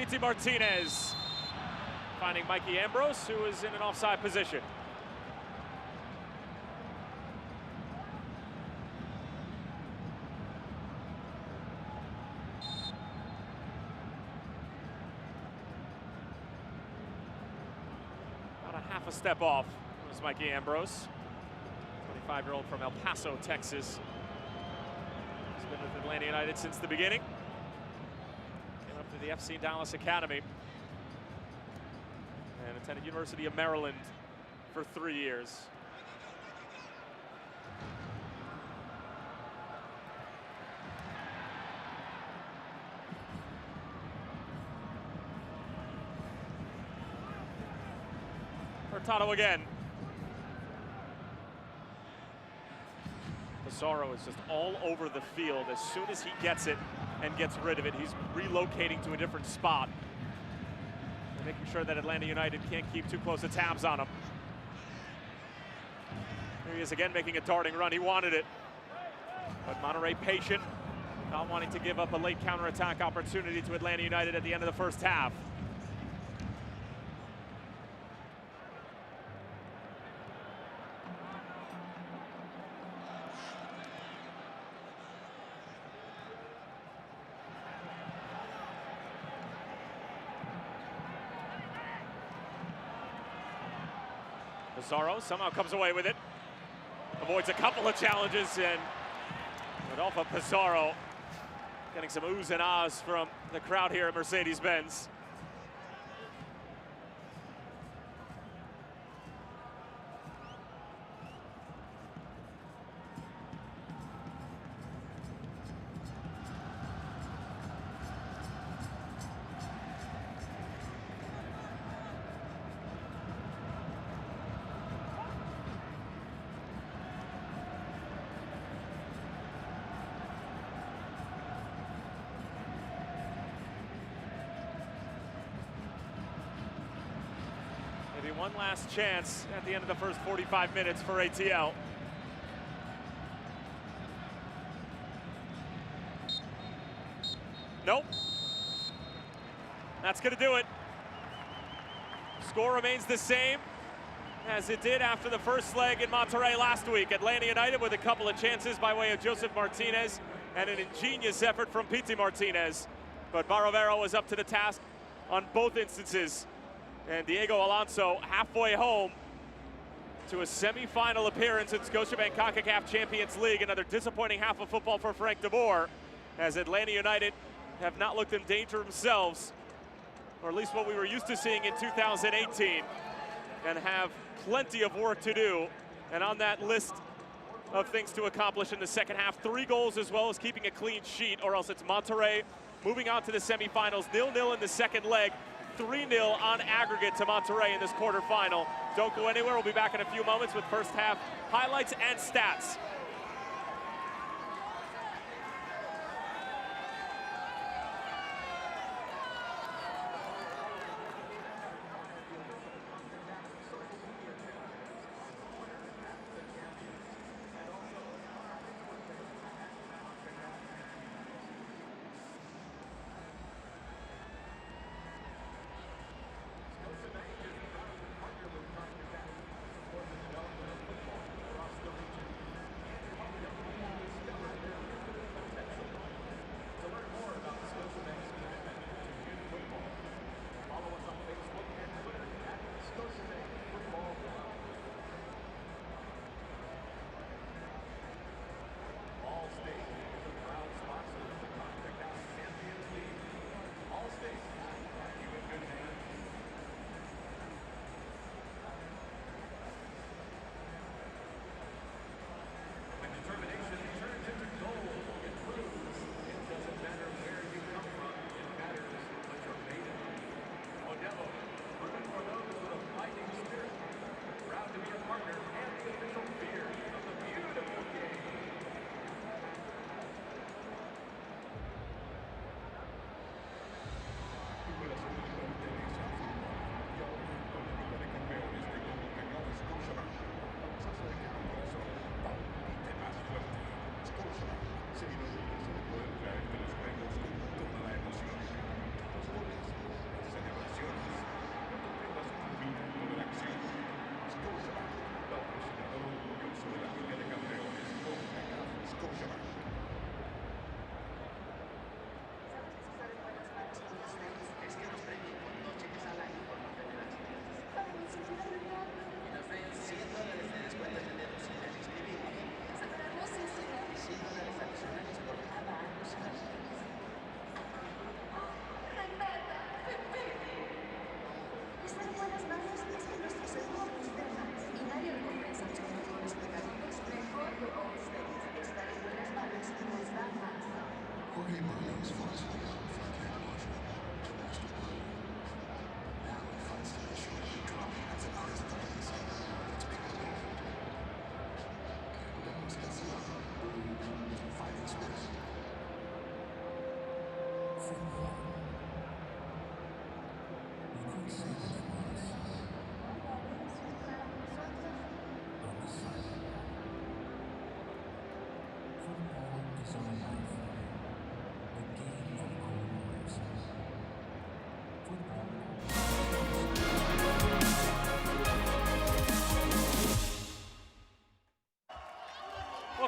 Pity Martinez finding Mikey Ambrose, who is in an offside position. About a half a step off was Mikey Ambrose, 25-year-old from El Paso, Texas. He's been with Atlanta United since the beginning. Came up through the FC Dallas Academy and attended University of Maryland for 3 years. Hurtado again. Pizarro is just all over the field. As soon as he gets it and gets rid of it, he's relocating to a different spot and making sure that Atlanta United can't keep too close of tabs on him. Here he is again, making a darting run. He wanted it, but Monterrey patient, not wanting to give up a late counterattack opportunity to Atlanta United at the end of the first half. Pizarro somehow comes away with it, avoids a couple of challenges, and Rodolfo Pizarro getting some oohs and ahs from the crowd here at Mercedes-Benz. Maybe one last chance at the end of the first 45 minutes for ATL. Nope. That's gonna do it. Score remains the same as it did after the first leg in Monterrey last week. Atlanta United with a couple of chances by way of Joseph Martinez and an ingenious effort from Pity Martinez. But Barovero was up to the task on both instances. And Diego Alonso halfway home to a semi-final appearance in Scotiabank Concacaf Champions League. Another disappointing half of football for Frank de Boer, as Atlanta United have not looked in danger themselves, or at least what we were used to seeing in 2018, and have plenty of work to do. And on that list of things to accomplish in the second half, 3 goals as well as keeping a clean sheet, or else it's Monterrey moving on to the semifinals. 0-0 in the second leg. 3-0 on aggregate to Monterrey in this quarterfinal. Don't go anywhere. We'll be back in a few moments with first half highlights and stats.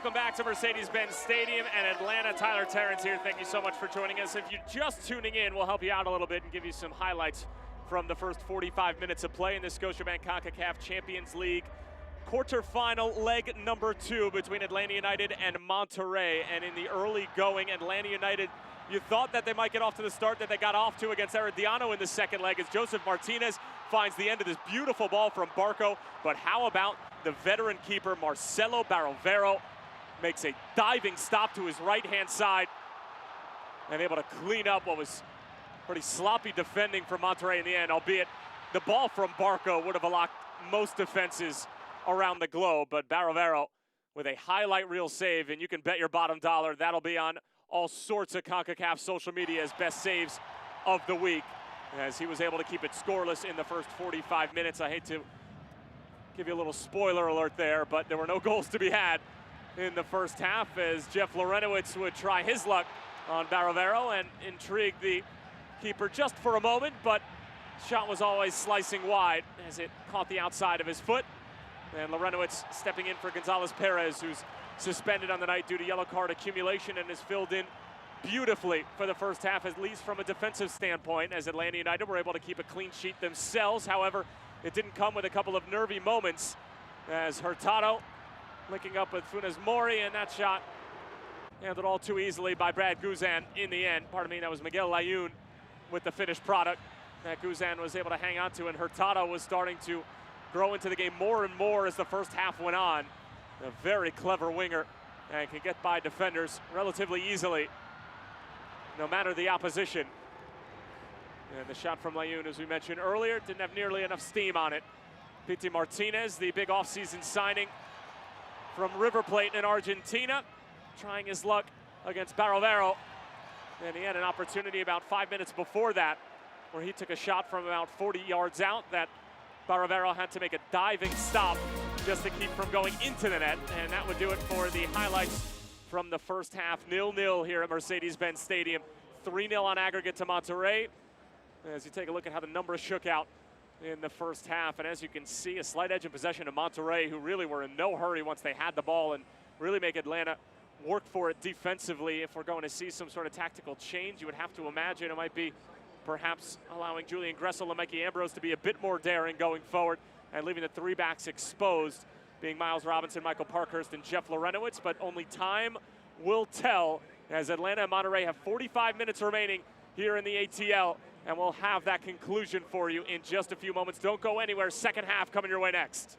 Welcome back to Mercedes-Benz Stadium and Atlanta. Tyler Terrence here. Thank you so much for joining us. If you're just tuning in, we'll help you out a little bit and give you some highlights from the first 45 minutes of play in the Scotiabank Concacaf Champions League quarterfinal leg number 2 between Atlanta United and Monterrey. And in the early going, Atlanta United, you thought that they might get off to the start that they got off to against Herediano in the second leg as Joseph Martinez finds the end of this beautiful ball from Barco. But how about the veteran keeper, Marcelo Barovero, makes a diving stop to his right-hand side and able to clean up what was pretty sloppy defending from Monterrey in the end, albeit the ball from Barco would have unlocked most defenses around the globe. But Barovero with a highlight reel save, and you can bet your bottom dollar that'll be on all sorts of CONCACAF social media as best saves of the week, as he was able to keep it scoreless in the first 45 minutes. I hate to give you a little spoiler alert there, but there were no goals to be had in the first half as Jeff Lorenowitz would try his luck on Barovero and intrigue the keeper just for a moment, but shot was always slicing wide as it caught the outside of his foot. And Lorenowitz stepping in for Gonzalez Perez, who's suspended on the night due to yellow card accumulation and is filled in beautifully for the first half, at least from a defensive standpoint, as Atlanta United were able to keep a clean sheet themselves. However, it didn't come with a couple of nervy moments as Hurtado linking up with Funes Mori, and that shot handled all too easily by Brad Guzan in the end. Pardon me, that was Miguel Layun with the finished product that Guzan was able to hang on to, and Hurtado was starting to grow into the game more and more as the first half went on. A very clever winger and can get by defenders relatively easily, no matter the opposition. And the shot from Layun, as we mentioned earlier, didn't have nearly enough steam on it. Pity Martinez, the big offseason signing from River Plate in Argentina, trying his luck against Barovero. And he had an opportunity about 5 minutes before that where he took a shot from about 40 yards out that Barovero had to make a diving stop just to keep from going into the net. And that would do it for the highlights from the first half. 0-0 here at Mercedes-Benz Stadium. 3-0 on aggregate to Monterrey. As you take a look at how the numbers shook out in the first half, and as you can see, a slight edge in possession of Monterrey, who really were in no hurry once they had the ball and really make Atlanta work for it defensively. If we're going to see some sort of tactical change, you would have to imagine it might be perhaps allowing Julian Gressel and Mikey Ambrose to be a bit more daring going forward and leaving the three backs exposed, being Miles Robinson, Michael Parkhurst, and Jeff Lorenowitz. But only time will tell, as Atlanta and Monterrey have 45 minutes remaining here in the ATL, and we'll have that conclusion for you in just a few moments. Don't go anywhere. Second half coming your way next.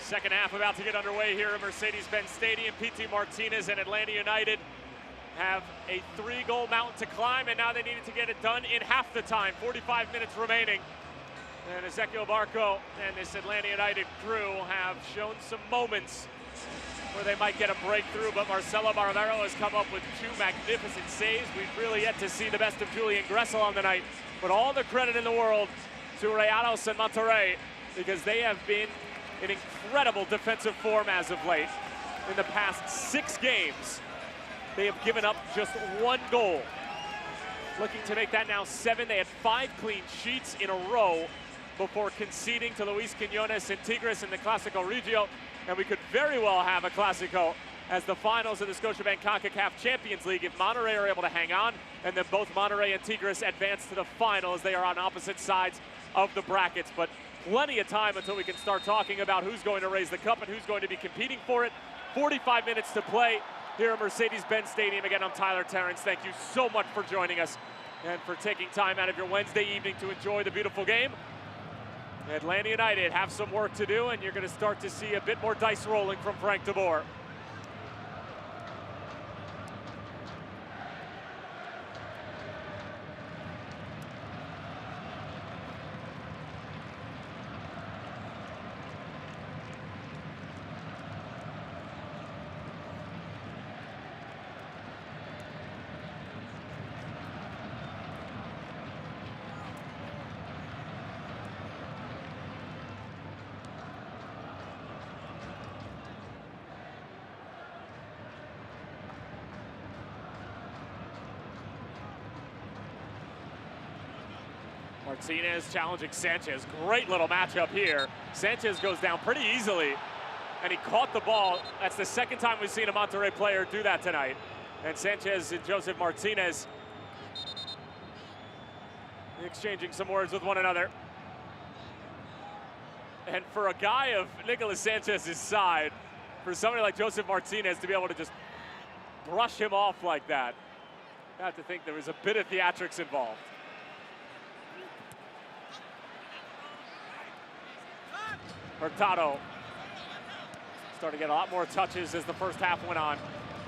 Second half about to get underway here at Mercedes-Benz Stadium. P.T. Martinez and Atlanta United have a 3-goal mountain to climb, and now they needed to get it done in half the time. 45 minutes remaining. And Ezequiel Barco and this Atlanta United crew have shown some moments where they might get a breakthrough, but Marcelo Barbero has come up with 2 magnificent saves. We've really yet to see the best of Julian Gressel on the night, but all the credit in the world to Rayados and Monterrey, because they have been in incredible defensive form as of late. In the past 6 games, they have given up just 1 goal. Looking to make that now 7. They had 5 clean sheets in a row before conceding to Luis Quiñones and Tigres in the Clásico Regio, and we could very well have a Clásico as the finals of the Scotiabank Concacaf Champions League if Monterrey are able to hang on, and then both Monterrey and Tigres advance to the final as they are on opposite sides of the brackets. But plenty of time until we can start talking about who's going to raise the cup and who's going to be competing for it. 45 minutes to play here at Mercedes-Benz Stadium. Again, I'm Tyler Terrence. Thank you so much for joining us and for taking time out of your Wednesday evening to enjoy the beautiful game. Atlanta United have some work to do, and you're going to start to see a bit more dice rolling from Frank de Boer. Martinez challenging Sanchez. Great little matchup here. Sanchez goes down pretty easily, and he caught the ball. That's the second time we've seen a Monterrey player do that tonight. And Sanchez and Joseph Martinez exchanging some words with one another. And for a guy of Nicolas Sanchez's side, for somebody like Joseph Martinez to be able to just brush him off like that, I have to think there was a bit of theatrics involved. Hurtado starting to get a lot more touches as the first half went on.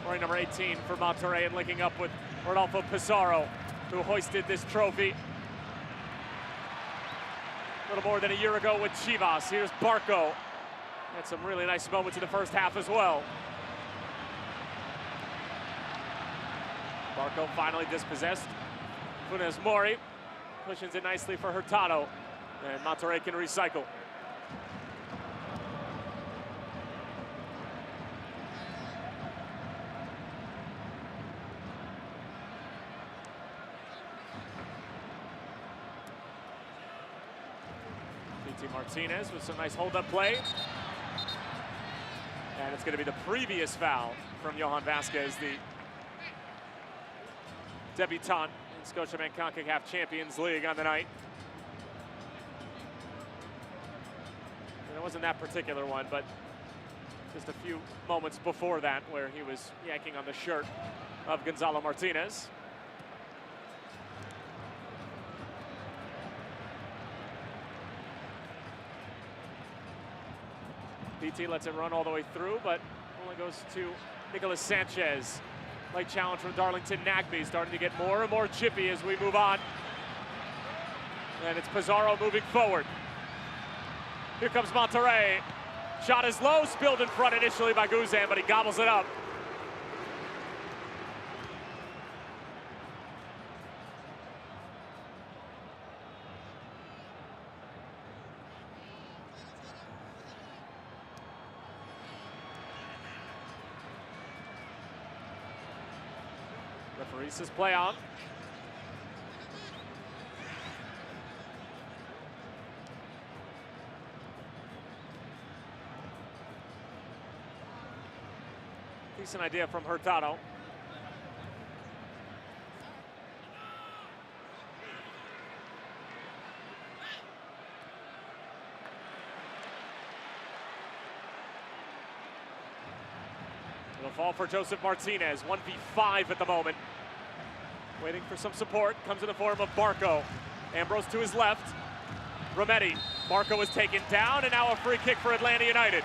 Wearing number 18 for Monterrey and linking up with Rodolfo Pizarro, who hoisted this trophy a little more than a year ago with Chivas. Here's Barco. Had some really nice moments in the first half as well. Barco finally dispossessed. Funes Mori cushions it nicely for Hurtado, and Monterrey can recycle. P.T. Martinez with some nice hold-up play. And it's going to be the previous foul from Johan Vasquez, the debutant in Scotiabank Concacaf Champions League on the night. And it wasn't that particular one, but just a few moments before that where he was yanking on the shirt of Gonzalo Martinez. PT lets it run all the way through, but only goes to Nicolas Sanchez. Late challenge from Darlington Nagbe, starting to get more and more chippy as we move on. And it's Pizarro moving forward. Here comes Monterrey. Shot is low, spilled in front initially by Guzan, but he gobbles it up. Referee says play on. Decent idea from Hurtado. It'll fall for Joseph Martinez, 1v5 at the moment. Waiting for some support, comes in the form of Barco. Ambrose to his left. Rometti. Barco is taken down, and now a free kick for Atlanta United.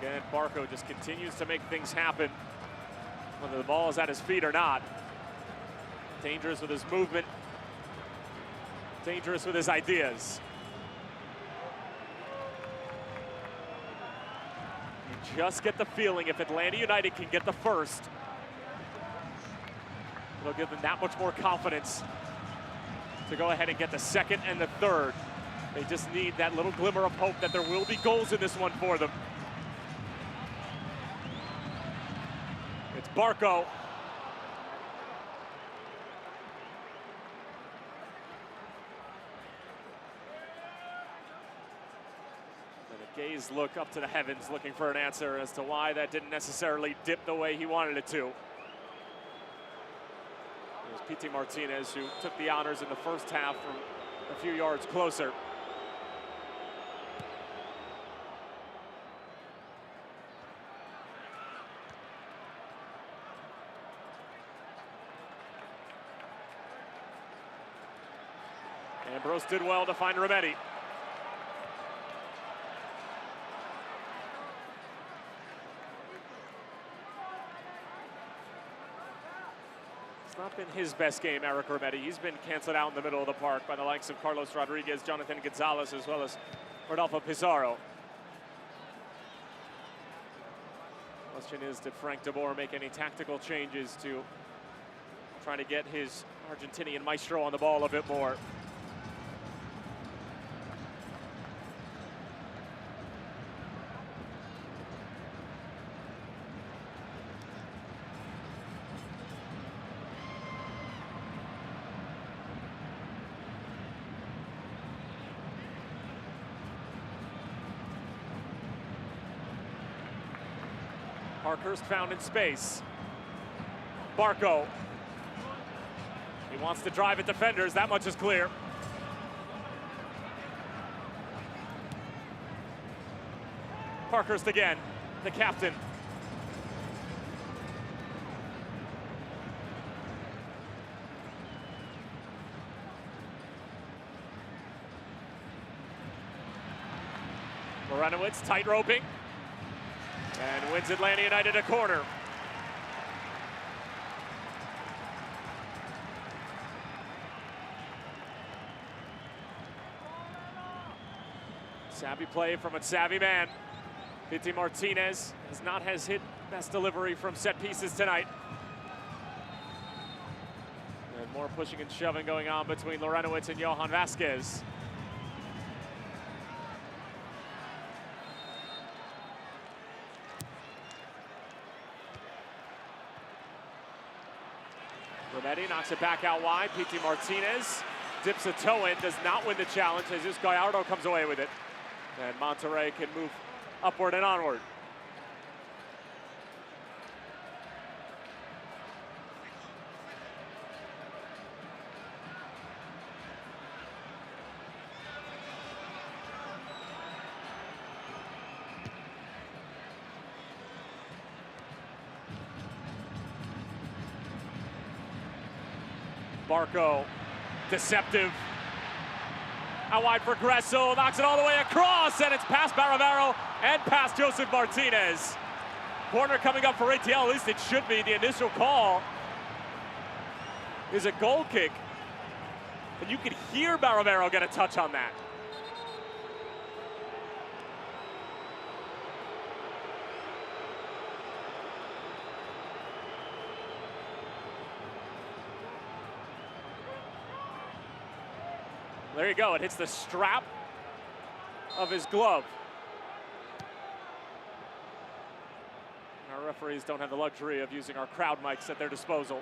Again, Barco just continues to make things happen, whether the ball is at his feet or not. Dangerous with his movement, dangerous with his ideas. You just get the feeling if Atlanta United can get the first, it'll give them that much more confidence to go ahead and get the second and the third. They just need that little glimmer of hope that there will be goals in this one for them. It's Barco. And a gaze look up to the heavens looking for an answer as to why that didn't necessarily dip the way he wanted it to. It was Pity Martinez who took the honors in the first half from a few yards closer. Ambrose did well to find Remedi. It's not been his best game, Eric Remedi. He's been canceled out in the middle of the park by the likes of Carlos Rodriguez, Jonathan Gonzalez, as well as Rodolfo Pizarro. Question is, did Frank de Boer make any tactical changes to try to get his Argentinian maestro on the ball a bit more? Parkhurst found in space. Barco. He wants to drive at defenders, that much is clear. Parkhurst again, the captain. Lorenowitz tight roping. And wins Atlanta United a corner. Savvy play from a savvy man. Pity Martinez has not hit best delivery from set pieces tonight. And more pushing and shoving going on between Lorenowitz and Johan Vasquez. Remedi knocks it back out wide. Pity Martinez dips a toe in, does not win the challenge. Jesus Gallardo comes away with it. And Monterrey can move upward and onward. Barco, deceptive. Out wide for Gressel, knocks it all the way across, and it's past Baravero and past Joseph Martinez. Corner coming up for ATL, at least it should be. The initial call is a goal kick. And you could hear Baravero get a touch on that. There you go, it hits the strap of his glove. Our referees don't have the luxury of using our crowd mics at their disposal.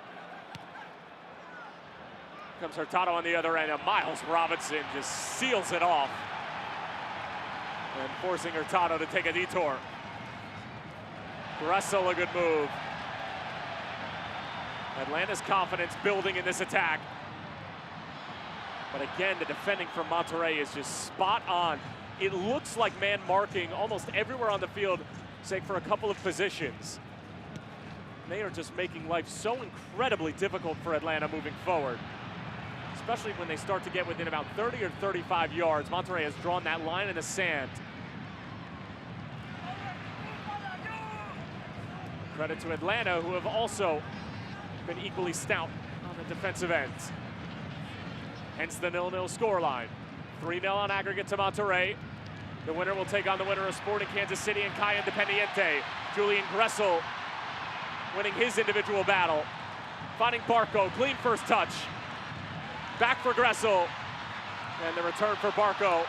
Comes Hurtado on the other end, and Miles Robinson just seals it off. And forcing Hurtado to take a detour. Gressel, a good move. Atlanta's confidence building in this attack. But again, the defending from Monterrey is just spot on. It looks like man marking almost everywhere on the field, save for a couple of positions. They are just making life so incredibly difficult for Atlanta moving forward. Especially when they start to get within about 30 or 35 yards. Monterrey has drawn that line in the sand. Credit to Atlanta, who have also been equally stout on the defensive ends. Hence the 0-0 scoreline. 3-0 on aggregate to Monterrey. The winner will take on the winner of Sporting Kansas City and Kai Independiente. Julian Gressel winning his individual battle. Finding Barco, clean first touch. Back for Gressel. And the return for Barco.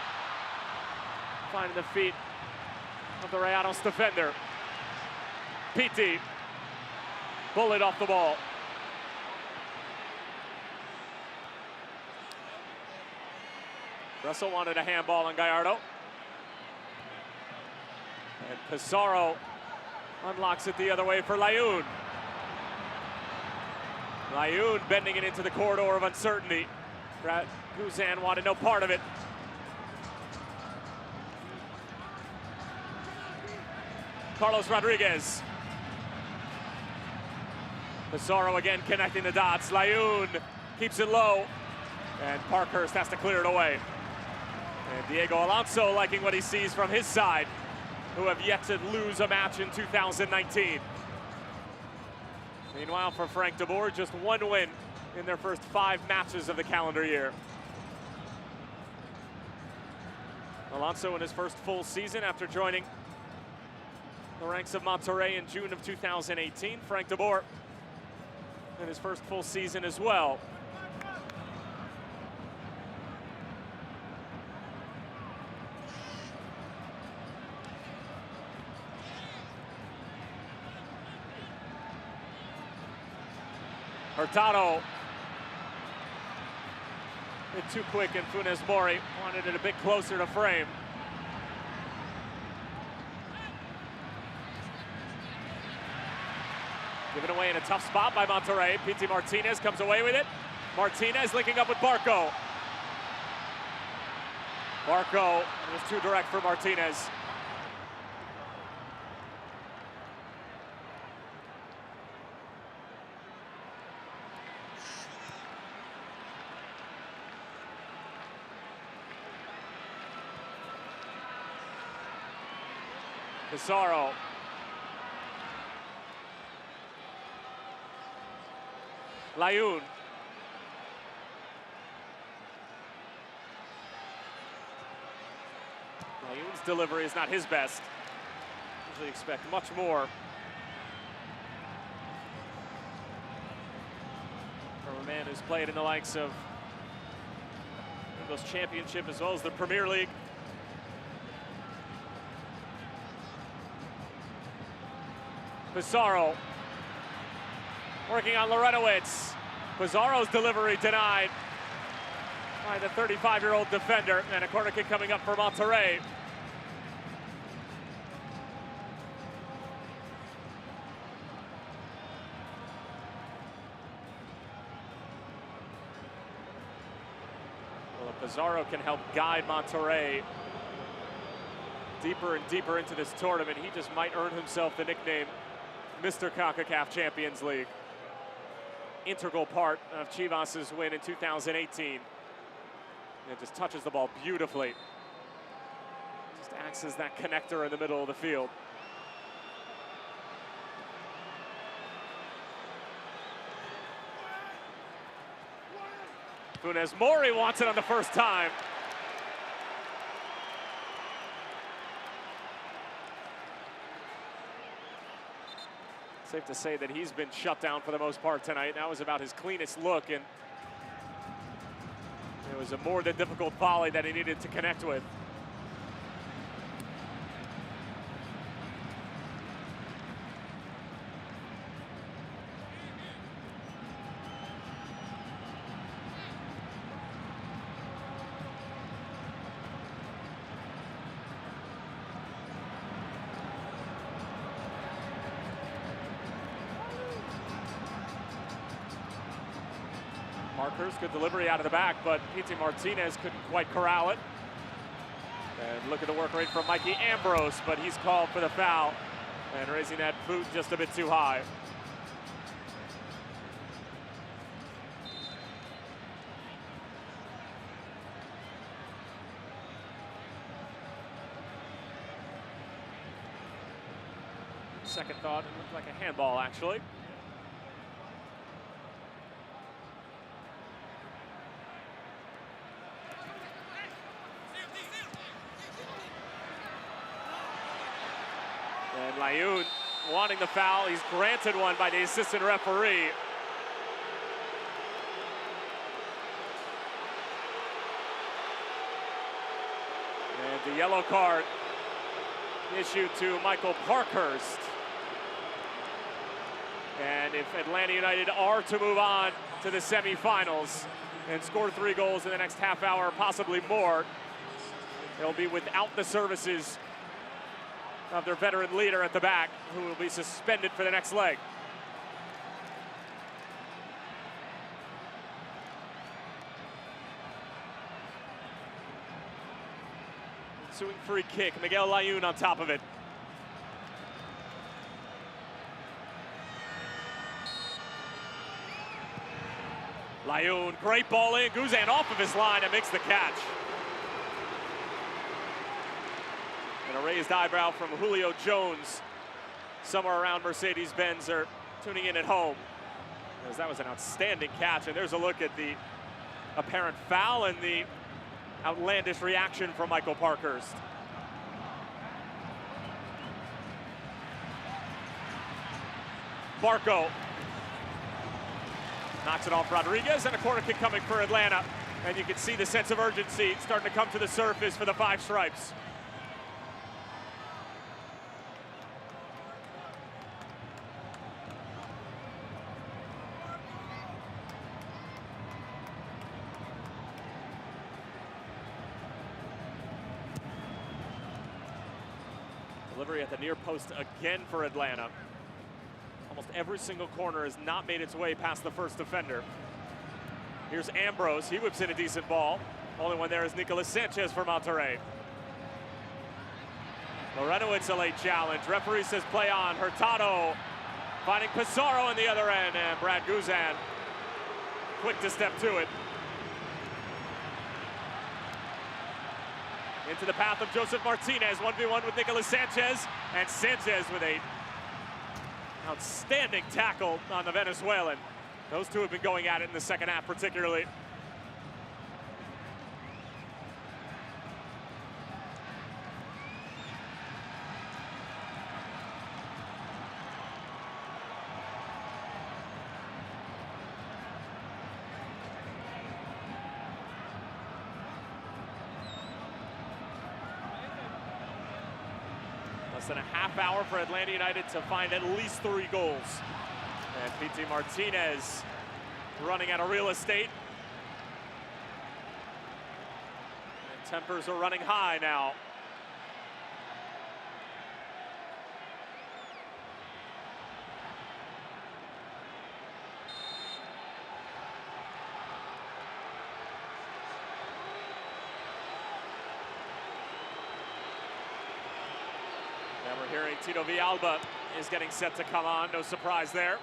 Finding the feet of the Rayados defender. Piti. Bullet off the ball. Gressel wanted a handball on Gallardo. And Pizarro unlocks it the other way for Layun. Layun bending it into the corridor of uncertainty. Guzan wanted no part of it. Carlos Rodriguez. Pizarro again connecting the dots. Layun keeps it low. And Parkhurst has to clear it away. And Diego Alonso liking what he sees from his side, who have yet to lose a match in 2019. Meanwhile, for Frank de Boer, just one win in their first 5 matches of the calendar year. Alonso in his first full season after joining the ranks of Monterrey in June of 2018. Frank de Boer in his first full season as well. Hurtado. A bit too quick, and Funes Mori wanted it a bit closer to frame. Given away in a tough spot by Monterrey. Piti Martinez comes away with it. Martinez linking up with Barco. Barco was too direct for Martinez. Pizarro. Layun. Layun's delivery is not his best. Usually expect much more from a man who's played in the likes of English Championship as well as the Premier League. Pizarro working on Lorenowitz. Pizarro's delivery denied by the 35-year-old defender, and a corner kick coming up for Monterrey. Well, if Pizarro can help guide Monterrey deeper and deeper into this tournament, he just might earn himself the nickname Mr. Concacaf Champions League. Integral part of Chivas' win in 2018. And just touches the ball beautifully. Just acts as that connector in the middle of the field. Funes Mori wants it on the first time. Safe to say that he's been shut down for the most part tonight. That was about his cleanest look, and it was a more than difficult volley that he needed to connect with. Markers, good delivery out of the back, but Piti Martinez couldn't quite corral it. And look at the work rate from Mikey Ambrose, but he's called for the foul and raising that boot just a bit too high. second thought, it looked like a handball, actually. And Layun wanting the foul. He's granted one by the assistant referee. And the yellow card issued to Michael Parkhurst. And if Atlanta United are to move on to the semifinals and score 3 goals in the next half hour, possibly more, they'll be without the services of their veteran leader at the back, who will be suspended for the next leg. Ensuing free kick, Miguel Layun on top of it. Layun, great ball in, Guzan off of his line and makes the catch. And a raised eyebrow from Julio Jones, somewhere around Mercedes-Benz, are tuning in at home, as that was an outstanding catch. And there's a look at the apparent foul and the outlandish reaction from Michael Parkhurst. Barco knocks it off Rodriguez, and a corner kick coming for Atlanta. And you can see the sense of urgency starting to come to the surface for the Five Stripes. Delivery at the near post again for Atlanta. Almost every single corner has not made its way past the first defender. Here's Ambrose, he whips in a decent ball. Only one there is Nicolas Sanchez for Monterrey. Lorenowitz a late challenge. Referee says play on. Hurtado finding Pizarro on the other end, and Brad Guzan quick to step to it. Into the path of Joseph Martinez, 1v1 with Nicolas Sanchez, and Sanchez with a outstanding tackle on the Venezuelan. Those two have been going at it in the second half particularly. Less than a half hour for Atlanta United to find at least 3 goals. And Pity Martinez running out of real estate. And tempers are running high now. And we're hearing Tito Villalba is getting set to come on. No surprise there.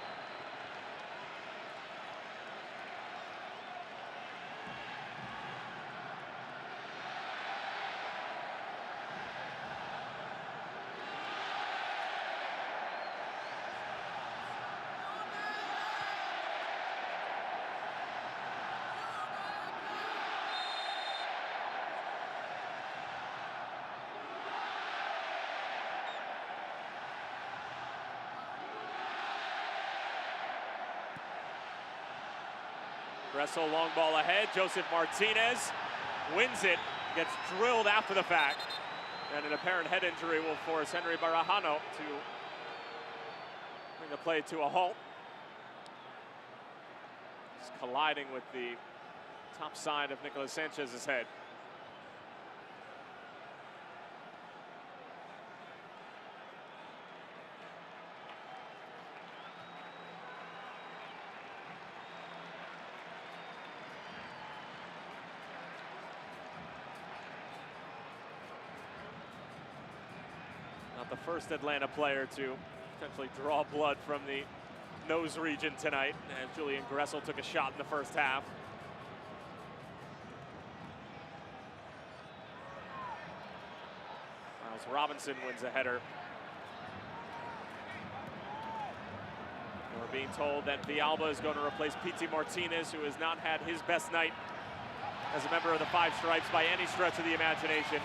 Gressel long ball ahead. Joseph Martinez wins it, gets drilled after the fact. And an apparent head injury will force Henry Barajano to bring the play to a halt. Just colliding with the top side of Nicolas Sanchez's head. Not the first Atlanta player to potentially draw blood from the nose region tonight, and Julian Gressel took a shot in the first half. Miles Robinson wins a header. being told that Villalba is going to replace Pity Martinez, who has not had his best night as a member of the Five Stripes by any stretch of the imagination.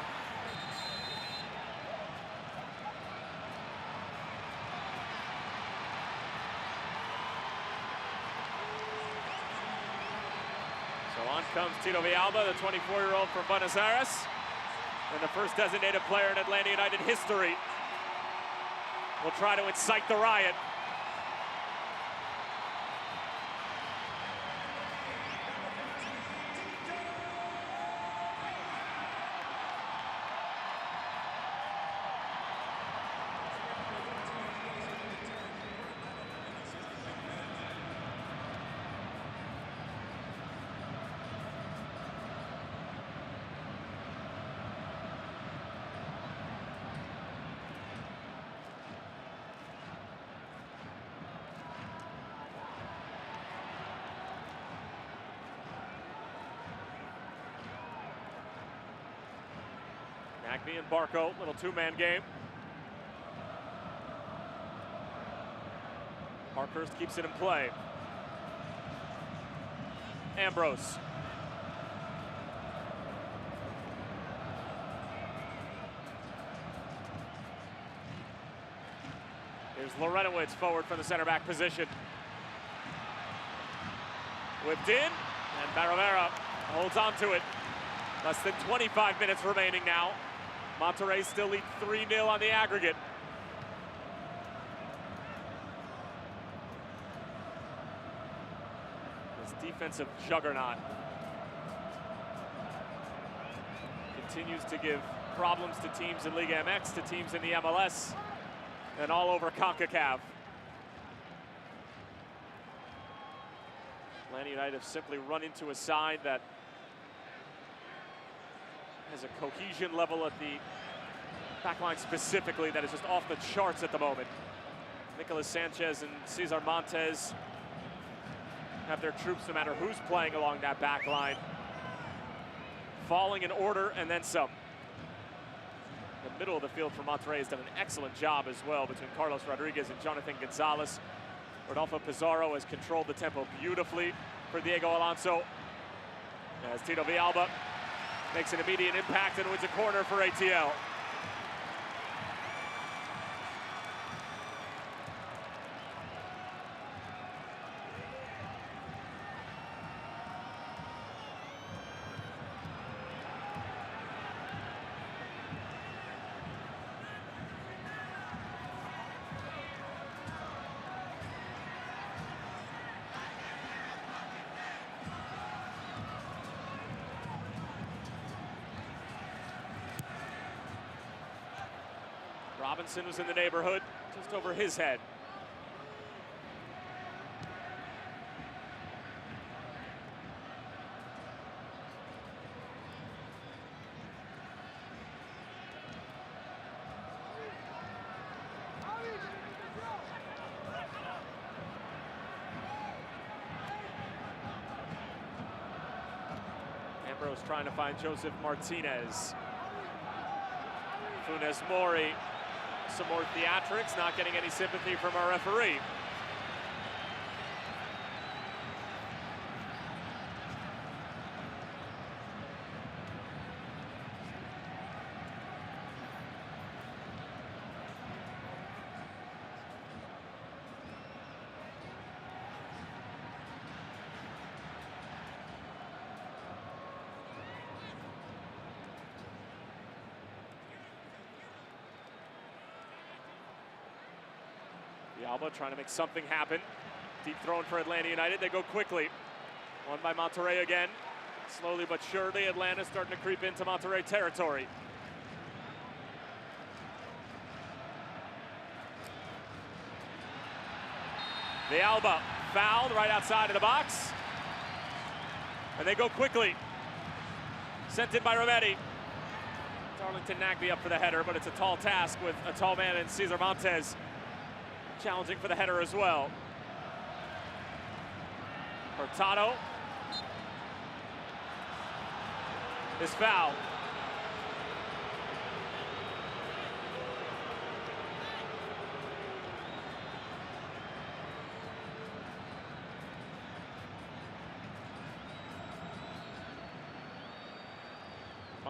So on comes Tito Villalba, the 24-year-old from Buenos Aires, and the first designated player in Atlanta United history will try to incite the riot. Nagbe and Barco, little two-man game. Parkhurst keeps it in play. Ambrose. Here's Lorenowitz forward from the center back position. Whipped in, and Barovera holds on to it. Less than 25 minutes remaining now. Monterrey still lead 3-0 on the aggregate. This defensive juggernaut continues to give problems to teams in Liga MX, to teams in the MLS, and all over CONCACAF. Atlanta United have simply run into a side that has a cohesion level at the back line specifically that is just off the charts at the moment. Nicolas Sanchez and Cesar Montes have their troops, no matter who's playing along that back line, falling in order and then some. The middle of the field for Monterrey has done an excellent job as well between Carlos Rodriguez and Jonathan Gonzalez. Rodolfo Pizarro has controlled the tempo beautifully for Diego Alonso, as Tito Villalba makes an immediate impact and wins a corner for ATL. Robinson was in the neighborhood, just over his head. Ambrose trying to find Joseph Martinez. Funes Mori. Some more theatrics, not getting any sympathy from our referee. Villalba trying to make something happen. Deep thrown for Atlanta United. They go quickly. Won by Monterrey again. Slowly but surely, Atlanta starting to creep into Monterrey territory. Villalba fouled right outside of the box. And they go quickly. Sent in by Rometti. Darlington Nagbe up for the header, but it's a tall task with a tall man in Cesar Montes. Challenging for the header as well. Hurtado is fouled.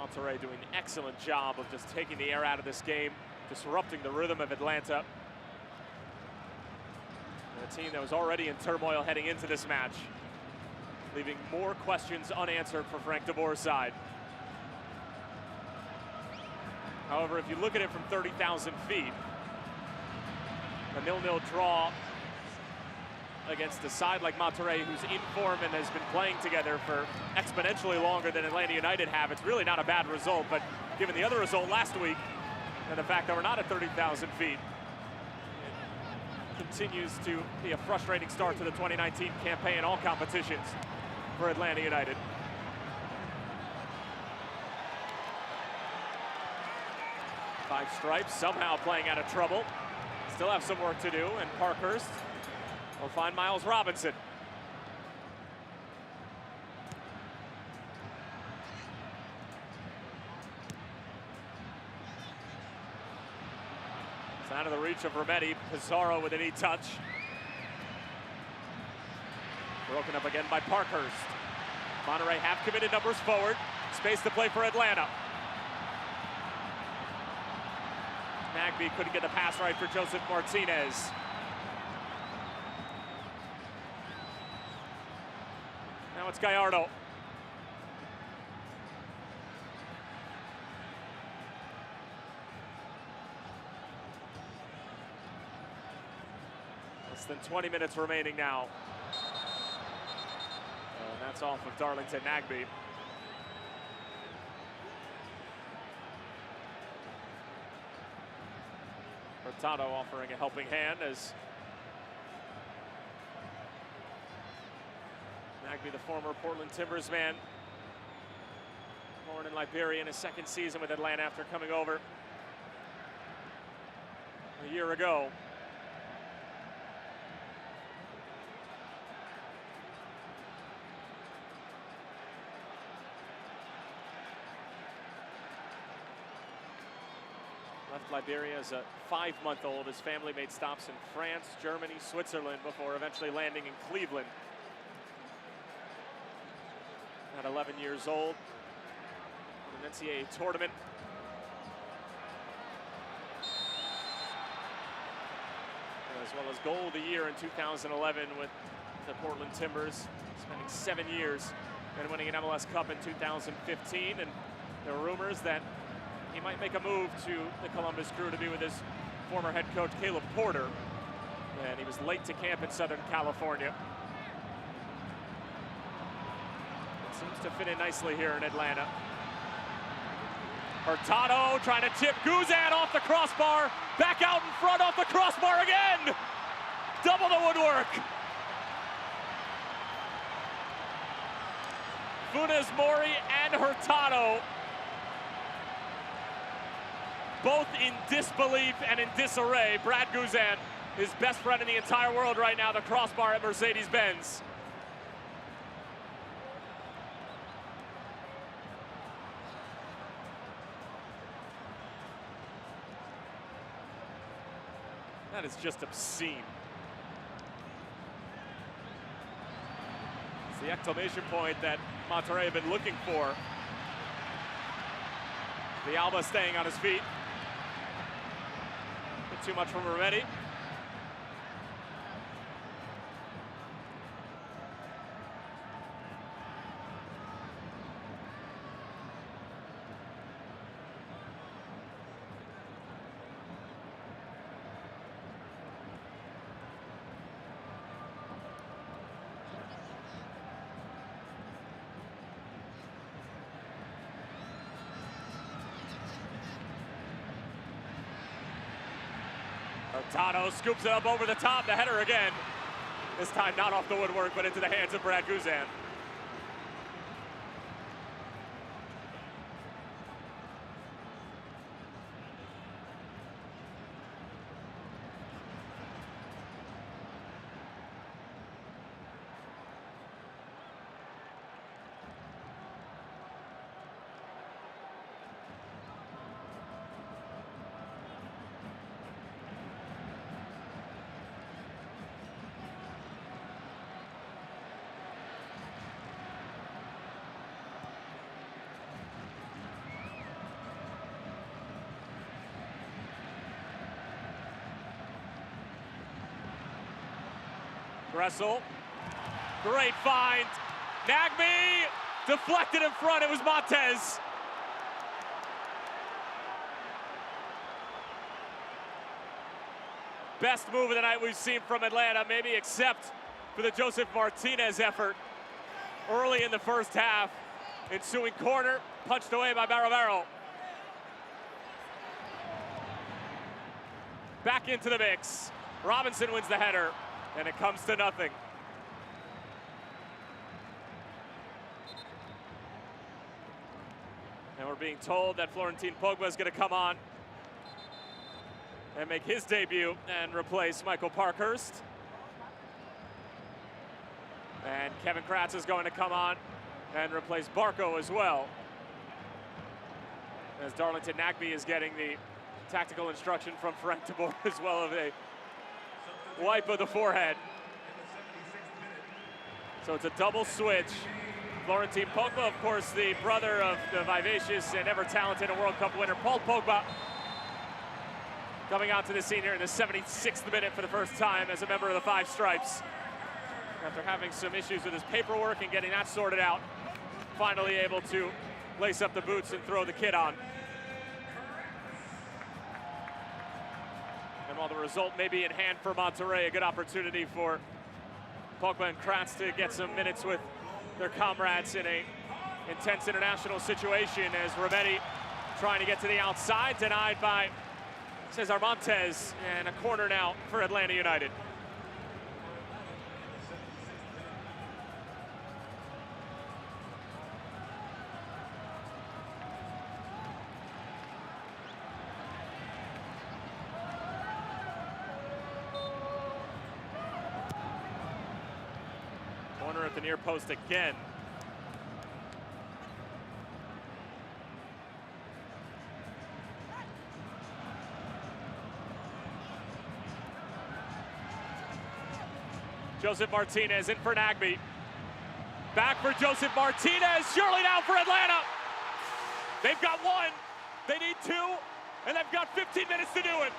Monterrey doing an excellent job of just taking the air out of this game, disrupting the rhythm of Atlanta. And a team that was already in turmoil heading into this match, leaving more questions unanswered for Frank de Boer's side. However, if you look at it from 30,000 feet, a 0-0 draw against a side like Monterrey, who's in form and has been playing together for exponentially longer than Atlanta United have, it's really not a bad result. But given the other result last week and the fact that we're not at 30,000 feet, it continues to be a frustrating start to the 2019 campaign in all competitions for Atlanta United. Five Stripes somehow playing out of trouble. Still have some work to do, and Parkhurst will find Miles Robinson. It's out of the reach of Rometti. Pizarro with an e-touch. Broken up again by Parkhurst. Monterrey have committed numbers forward. Space to play for Atlanta. Nagbe couldn't get the pass right for Joseph Martinez. Now it's Gallardo. Less than 20 minutes remaining now. And that's off of Darlington Nagbe. Hurtado offering a helping hand as Nagbe, the former Portland Timbers man, born in Liberia in his second season with Atlanta after coming over a year ago. Left Liberia as a 5-month-old. His family made stops in France, Germany, Switzerland before eventually landing in Cleveland. At 11 years old, in an NCAA tournament. As well as goal of the year in 2011 with the Portland Timbers, spending 7 years and winning an MLS Cup in 2015. And there were rumors that he might make a move to the Columbus Crew to be with his former head coach, Caleb Porter. And he was late to camp in Southern California. Seems to fit in nicely here in Atlanta. Hurtado trying to tip Guzan off the crossbar. Back out in front off the crossbar again. Double the woodwork. Funes Mori and Hurtado, both in disbelief and in disarray. Brad Guzan, his best friend in the entire world right now, the crossbar at Mercedes-Benz. That is just obscene. It's the exclamation point that Monterrey have been looking for. The Alba staying on his feet. Bit too much from Rometti. Hurtado scoops it up over the top, the header again. This time not off the woodwork, but into the hands of Brad Guzan. Gressel, great find. Nagbe, deflected in front, it was Montez. Best move of the night we've seen from Atlanta, maybe except for the Joseph Martinez effort early in the first half. Ensuing corner, punched away by Barovero. Back into the mix. Robinson wins the header, and it comes to nothing. And we're being told that Florentin Pogba is going to come on and make his debut and replace Michael Parkhurst. And Kevin Kratz is going to come on and replace Barco as well. As Darlington Nagbe is getting the tactical instruction from Frank de Boer as well of a wipe of the forehead. So it's a double switch. Florentin Pogba, of course, the brother of the vivacious and ever-talented World Cup winner Paul Pogba, coming onto the scene here in the 76th minute for the first time as a member of the Five Stripes. After having some issues with his paperwork and getting that sorted out, finally able to lace up the boots and throw the kit on. And while the result may be in hand for Monterrey, a good opportunity for Pogba and Kratz to get some minutes with their comrades in a intense international situation, as Rometti trying to get to the outside, denied by Cesar Montes, and a corner now for Atlanta United. Corner at the near post again. Joseph Martinez in for Nagbe. Back for Joseph Martinez, surely now for Atlanta. They've got one, they need two, and they've got 15 minutes to do it.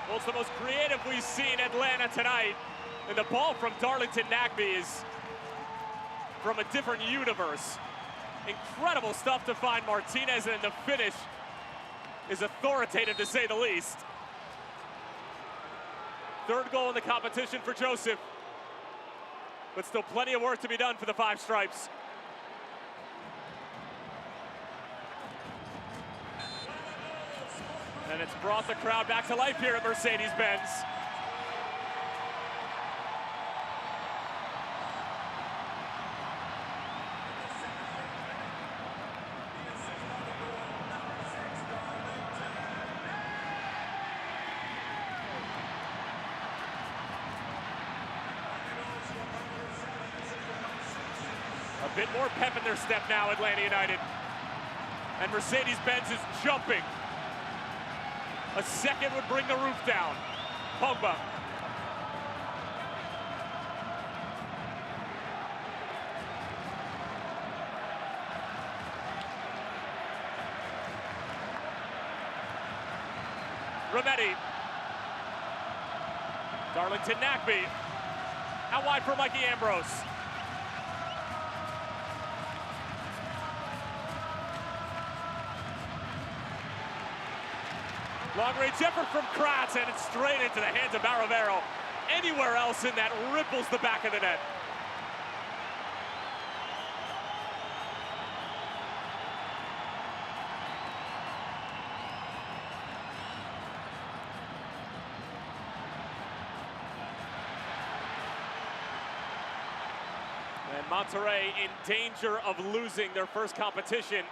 Well, it's the most creative we've seen Atlanta tonight. And the ball from Darlington Nagbe is from a different universe. Incredible stuff to find Martinez, and the finish is authoritative to say the least. Third goal in the competition for Joseph, but still plenty of work to be done for the Five Stripes. And it's brought the crowd back to life here at Mercedes-Benz. A bit more pep in their step now, Atlanta United. And Mercedes-Benz is jumping. A second would bring the roof down. Pogba. Rometti. Darlington Nagbe. Out wide for Mikey Ambrose. Long-range effort from Kratz, and it's straight into the hands of Barovero. Anywhere else in that ripples the back of the net. And Monterrey in danger of losing their first competition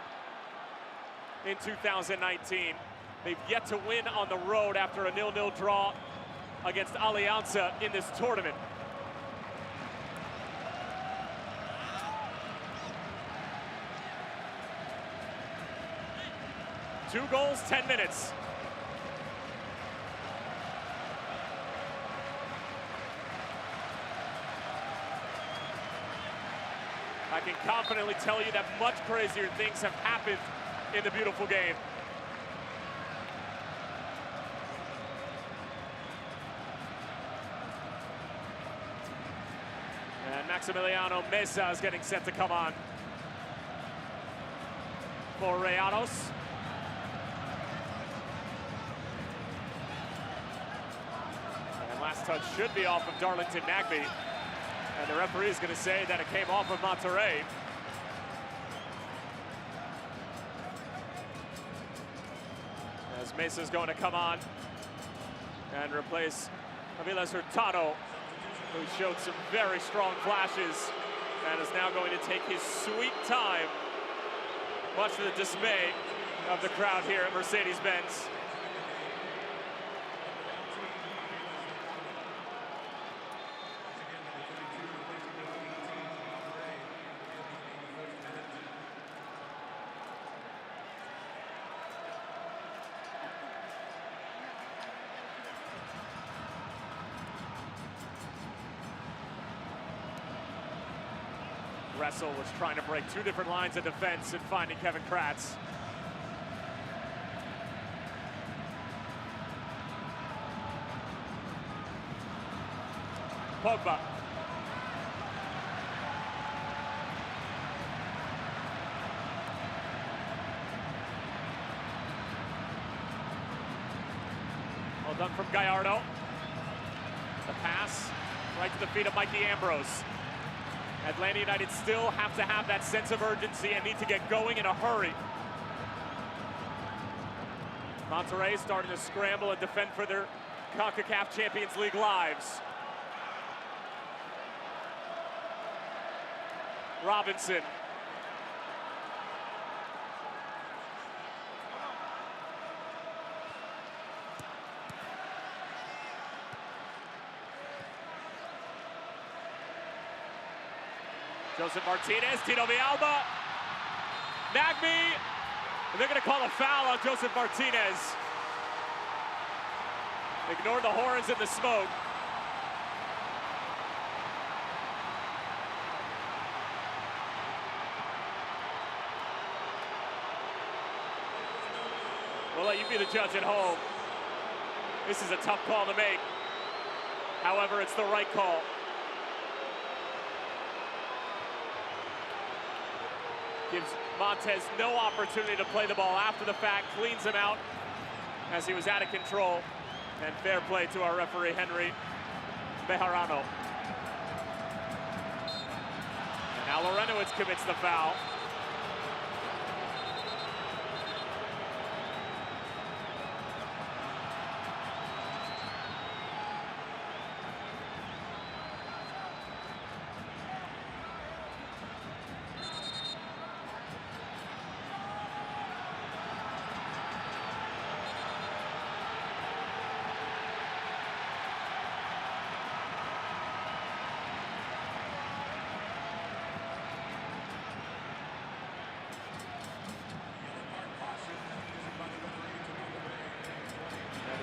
in 2019. They've yet to win on the road after a 0-0 draw against Alianza in this tournament. Two goals, 10 minutes. I can confidently tell you that much crazier things have happened in the beautiful game. And Maximiliano Mesa is getting set to come on for Rayados. And last touch should be off of Darlington Nagbe. And the referee is going to say that it came off of Monterrey. As Mesa's going to come on and replace Aviles Hurtado, who showed some very strong flashes and is now going to take his sweet time, much to the dismay of the crowd here at Mercedes-Benz. Wrestle was trying to break two different lines of defense and finding Kevin Kratz. Pogba. Well done from Gallardo. The pass right to the feet of Mikey Ambrose. Atlanta United still have to have that sense of urgency and need to get going in a hurry. Monterrey starting to scramble and defend for their Concacaf Champions League lives. Robinson. Joseph Martinez, Tito Villalba, Nagbe, and they're going to call a foul on Joseph Martinez. Ignore the horns and the smoke. We'll let you be the judge at home. This is a tough call to make. However, it's the right call. Gives Montez no opportunity to play the ball after the fact, cleans him out as he was out of control. And fair play to our referee, Henry Bejarano. And now Lorenowitz commits the foul.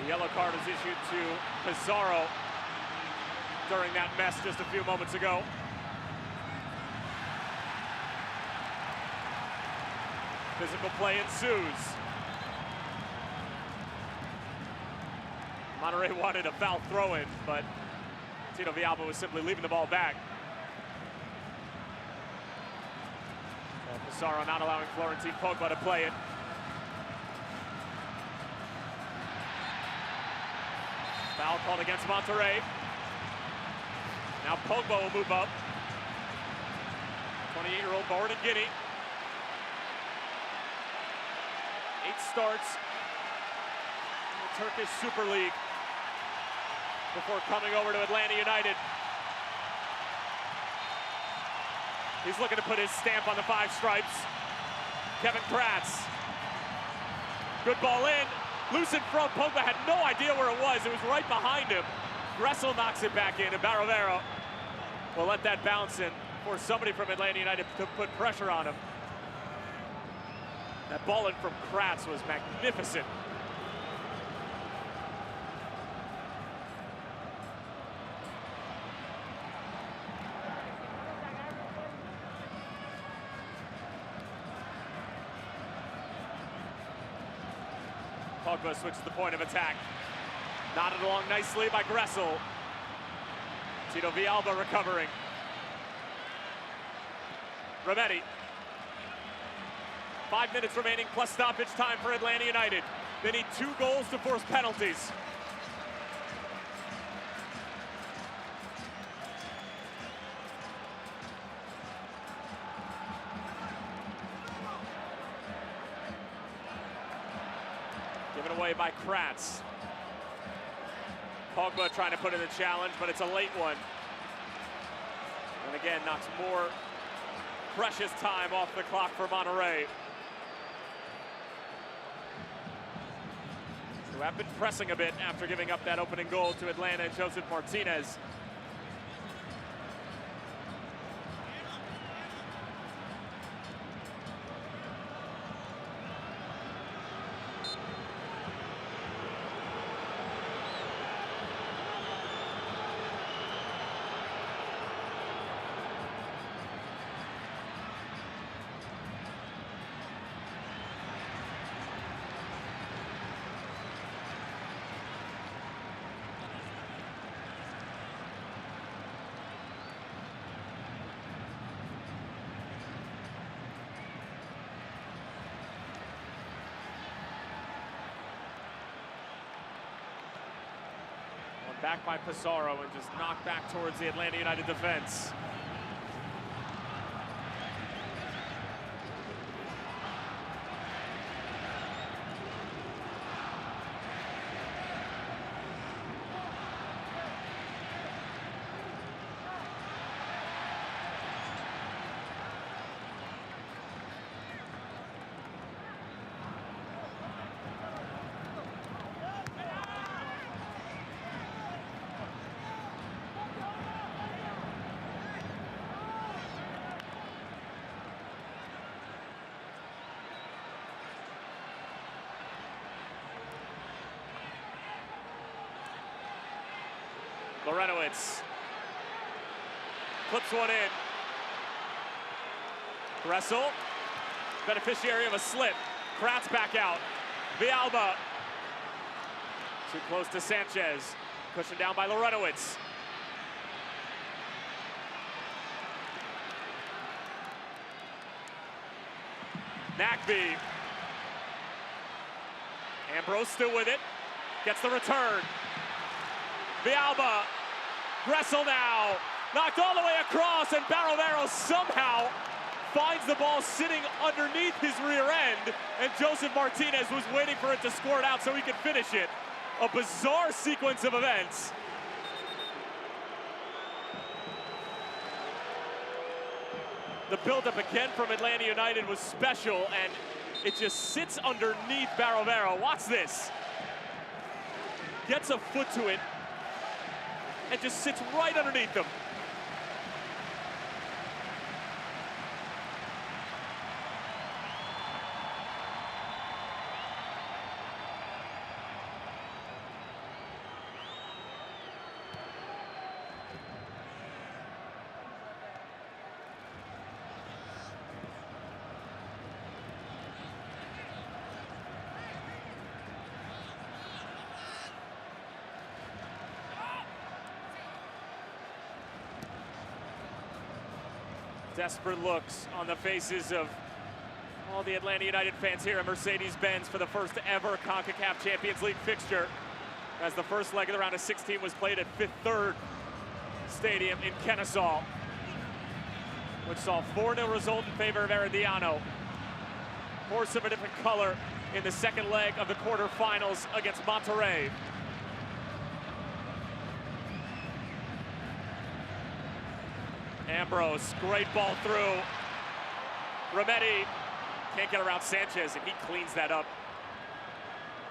Yellow card is issued to Pizarro during that mess just a few moments ago. Physical play ensues. Monterrey wanted a foul throw-in, but Tito Villalba was simply leaving the ball back. And Pizarro not allowing Florentine Pogba to play it. Foul called against Monterrey. Now Pogba will move up. 28-year-old born in Guinea. 8 starts in the Turkish Super League before coming over to Atlanta United. He's looking to put his stamp on the 5 stripes. Kevin Kratz. Good ball in. Loose in front, Pogba had no idea where it was. It was right behind him. Gressel knocks it back in, and Barovero will let that bounce in for somebody from Atlanta United to put pressure on him. That ball in from Kratz was magnificent. Pogba switches the point of attack. Knotted along nicely by Gressel. Tito Villalba recovering. Remedi. 5 minutes remaining plus stoppage time for Atlanta United. They need 2 goals to force penalties. Given away by Kratz. Pogba trying to put in the challenge, but it's a late one. And again, knocks more precious time off the clock for Monterrey, who have been pressing a bit after giving up that opening goal to Atlanta and Joseph Martinez. Back by Pizarro and just knocked back towards the Atlanta United defense. Lorenowitz clips one in. Gressel, beneficiary of a slip. Kratz back out. Villalba, too close to Sanchez. Cushioned down by Lorenowitz. Nagby. Ambrose still with it. Gets the return. Villalba. Gressel now. Knocked all the way across, and Barovero somehow finds the ball sitting underneath his rear end, and Joseph Martinez was waiting for it to score it out so he could finish it. A bizarre sequence of events. The buildup again from Atlanta United was special, and it just sits underneath Barovero. Watch this. Gets a foot to it, and just sits right underneath him. Desperate looks on the faces of all the Atlanta United fans here at Mercedes-Benz for the first ever Concacaf Champions League fixture, as the first leg of the round of 16 was played at Fifth Third Stadium in Kennesaw, which saw a 4-0 result in favor of Herediano. Horse of a different color in the second leg of the quarterfinals against Monterrey. Ambrose, great ball through. Remedi can't get around Sanchez, and he cleans that up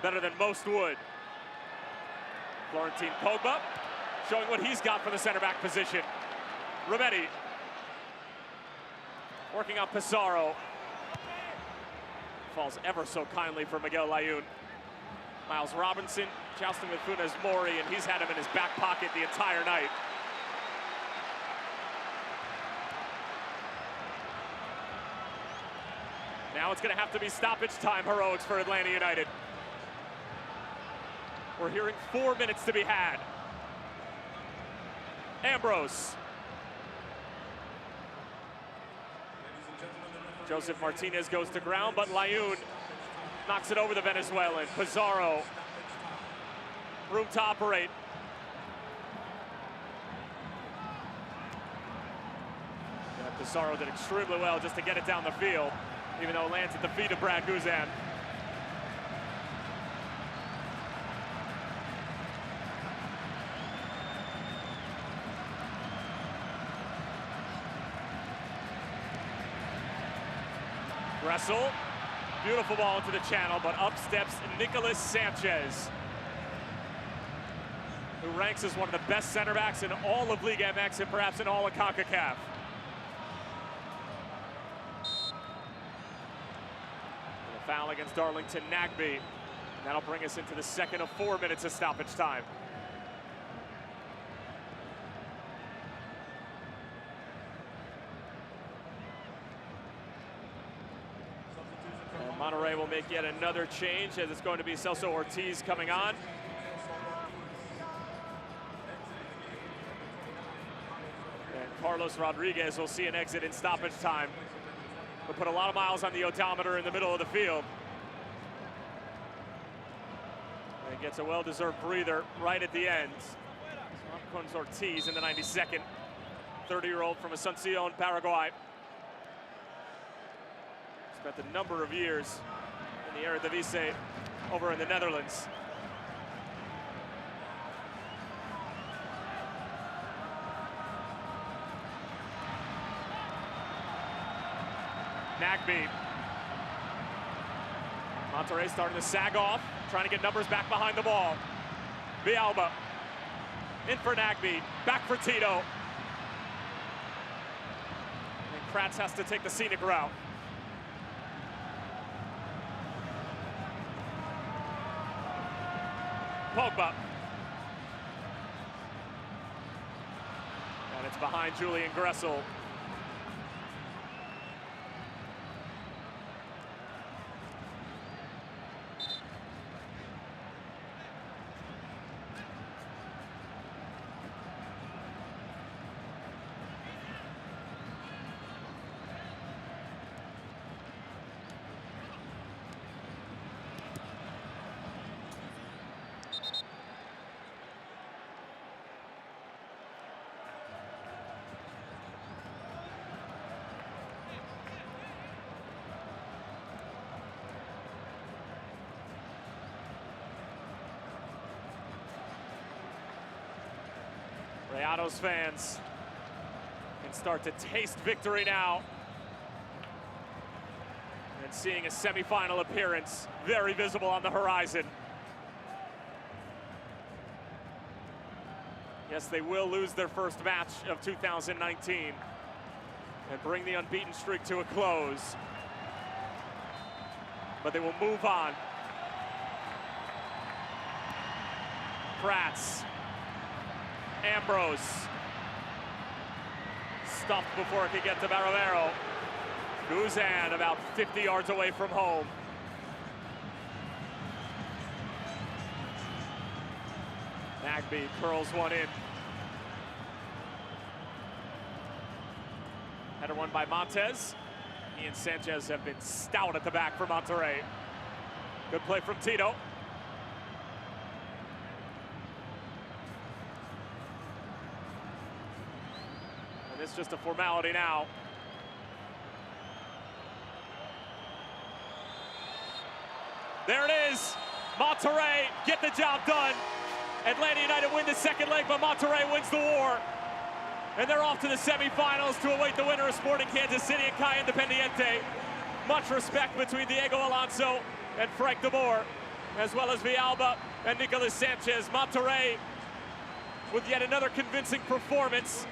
better than most would. Florentin Pogba showing what he's got for the center back position. Remedi working on Pizarro. Falls ever so kindly for Miguel Layun. Miles Robinson jousting with Funes Mori, and he's had him in his back pocket the entire night. Now it's going to have to be stoppage time heroics for Atlanta United. We're hearing 4 minutes to be had. Ambrose. Joseph Martinez goes to ground, but Layun knocks it over the Venezuelan. Pizarro, room to operate. Yeah, Pizarro did extremely well just to get it down the field, even though it lands at the feet of Brad Guzan. Gressel, beautiful ball into the channel, but up steps Nicolas Sanchez, who ranks as one of the best center backs in all of Liga MX and perhaps in all of CONCACAF. A foul against Darlington Nagbe, and that'll bring us into the second of 4 minutes of stoppage time. Monterrey will make yet another change as it's going to be Celso Ortiz coming on. And Carlos Rodriguez will see an exit in stoppage time. We'll put a lot of miles on the odometer in the middle of the field. And gets a well-deserved breather right at the end. So up comes Ortiz in the 92nd. 30-year-old from Asuncion, Paraguay. Spent a number of years in the Eredivisie over in the Netherlands. Nagbe. Monterrey starting to sag off, trying to get numbers back behind the ball. Villalba in for Nagbe, back for Tito. And Kratz has to take the scenic route. Pogba. And it's behind Julian Gressel. Rayados fans can start to taste victory now. And seeing a semifinal appearance very visible on the horizon. Yes, they will lose their first match of 2019 and bring the unbeaten streak to a close. But they will move on. Kratz. Ambrose. Stuffed before it could get to Barovero. Guzan about 50 yards away from home. Nagbe curls one in. Header won by Montes. He and Sanchez have been stout at the back for Monterrey. Good play from Tito. It's just a formality now. There it is. Monterrey get the job done. Atlanta United win the second leg, but Monterrey wins the war. And they're off to the semifinals to await the winner of Sporting Kansas City and Kai Independiente. Much respect between Diego Alonso and Frank de Boer, as well as Villalba and Nicolas Sanchez. Monterrey with yet another convincing performance.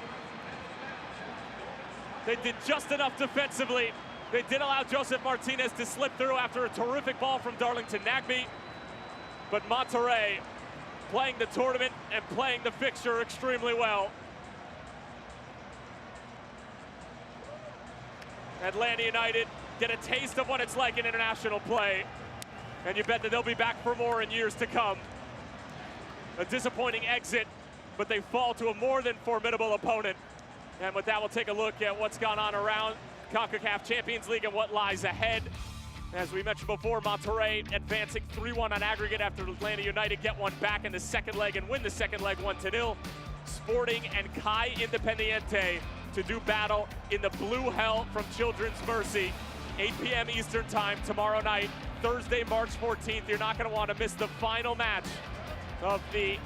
They did just enough defensively. They did allow Joseph Martinez to slip through after a terrific ball from Darlington Nagbe. But Monterrey playing the tournament and playing the fixture extremely well. Atlanta United get a taste of what it's like in international play. And you bet that they'll be back for more in years to come. A disappointing exit, but they fall to a more than formidable opponent. And with that, we'll take a look at what's gone on around CONCACAF Champions League and what lies ahead. As we mentioned before, Monterrey advancing 3-1 on aggregate after Atlanta United get one back in the second leg and win the second leg 1-0. Sporting and Kai Independiente to do battle in the blue hell from Children's Mercy. 8 p.m. Eastern time tomorrow night, Thursday, March 14th. You're not going to want to miss the final match of the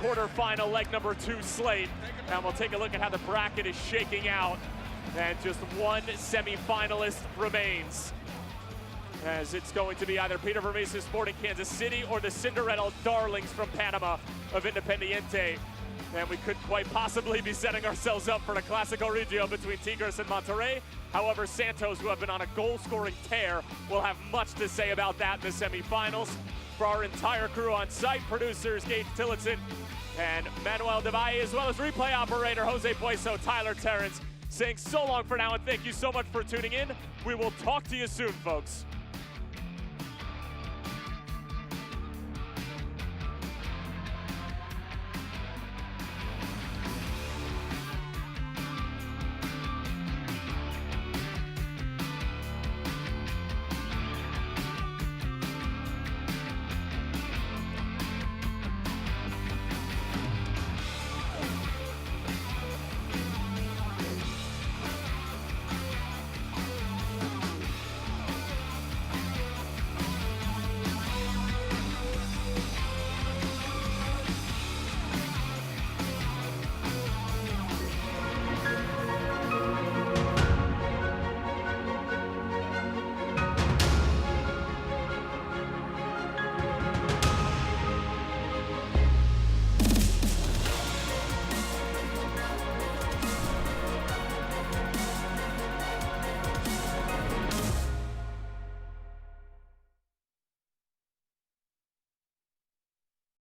quarterfinal leg number 2 slate. And we'll take a look at how the bracket is shaking out. And just one semifinalist remains, as it's going to be either Peter Vermes' Sporting Kansas City or the Cinderella Darlings from Panama of Independiente. And we could quite possibly be setting ourselves up for a Clásico Regio between Tigres and Monterrey. However, Santos, who have been on a goal-scoring tear, will have much to say about that in the semifinals. For our entire crew on site, producers Gage Tillotson and Manuel Devalle, as well as replay operator Jose Pueso, Tyler Terrence, saying so long for now, and thank you so much for tuning in. We will talk to you soon, folks.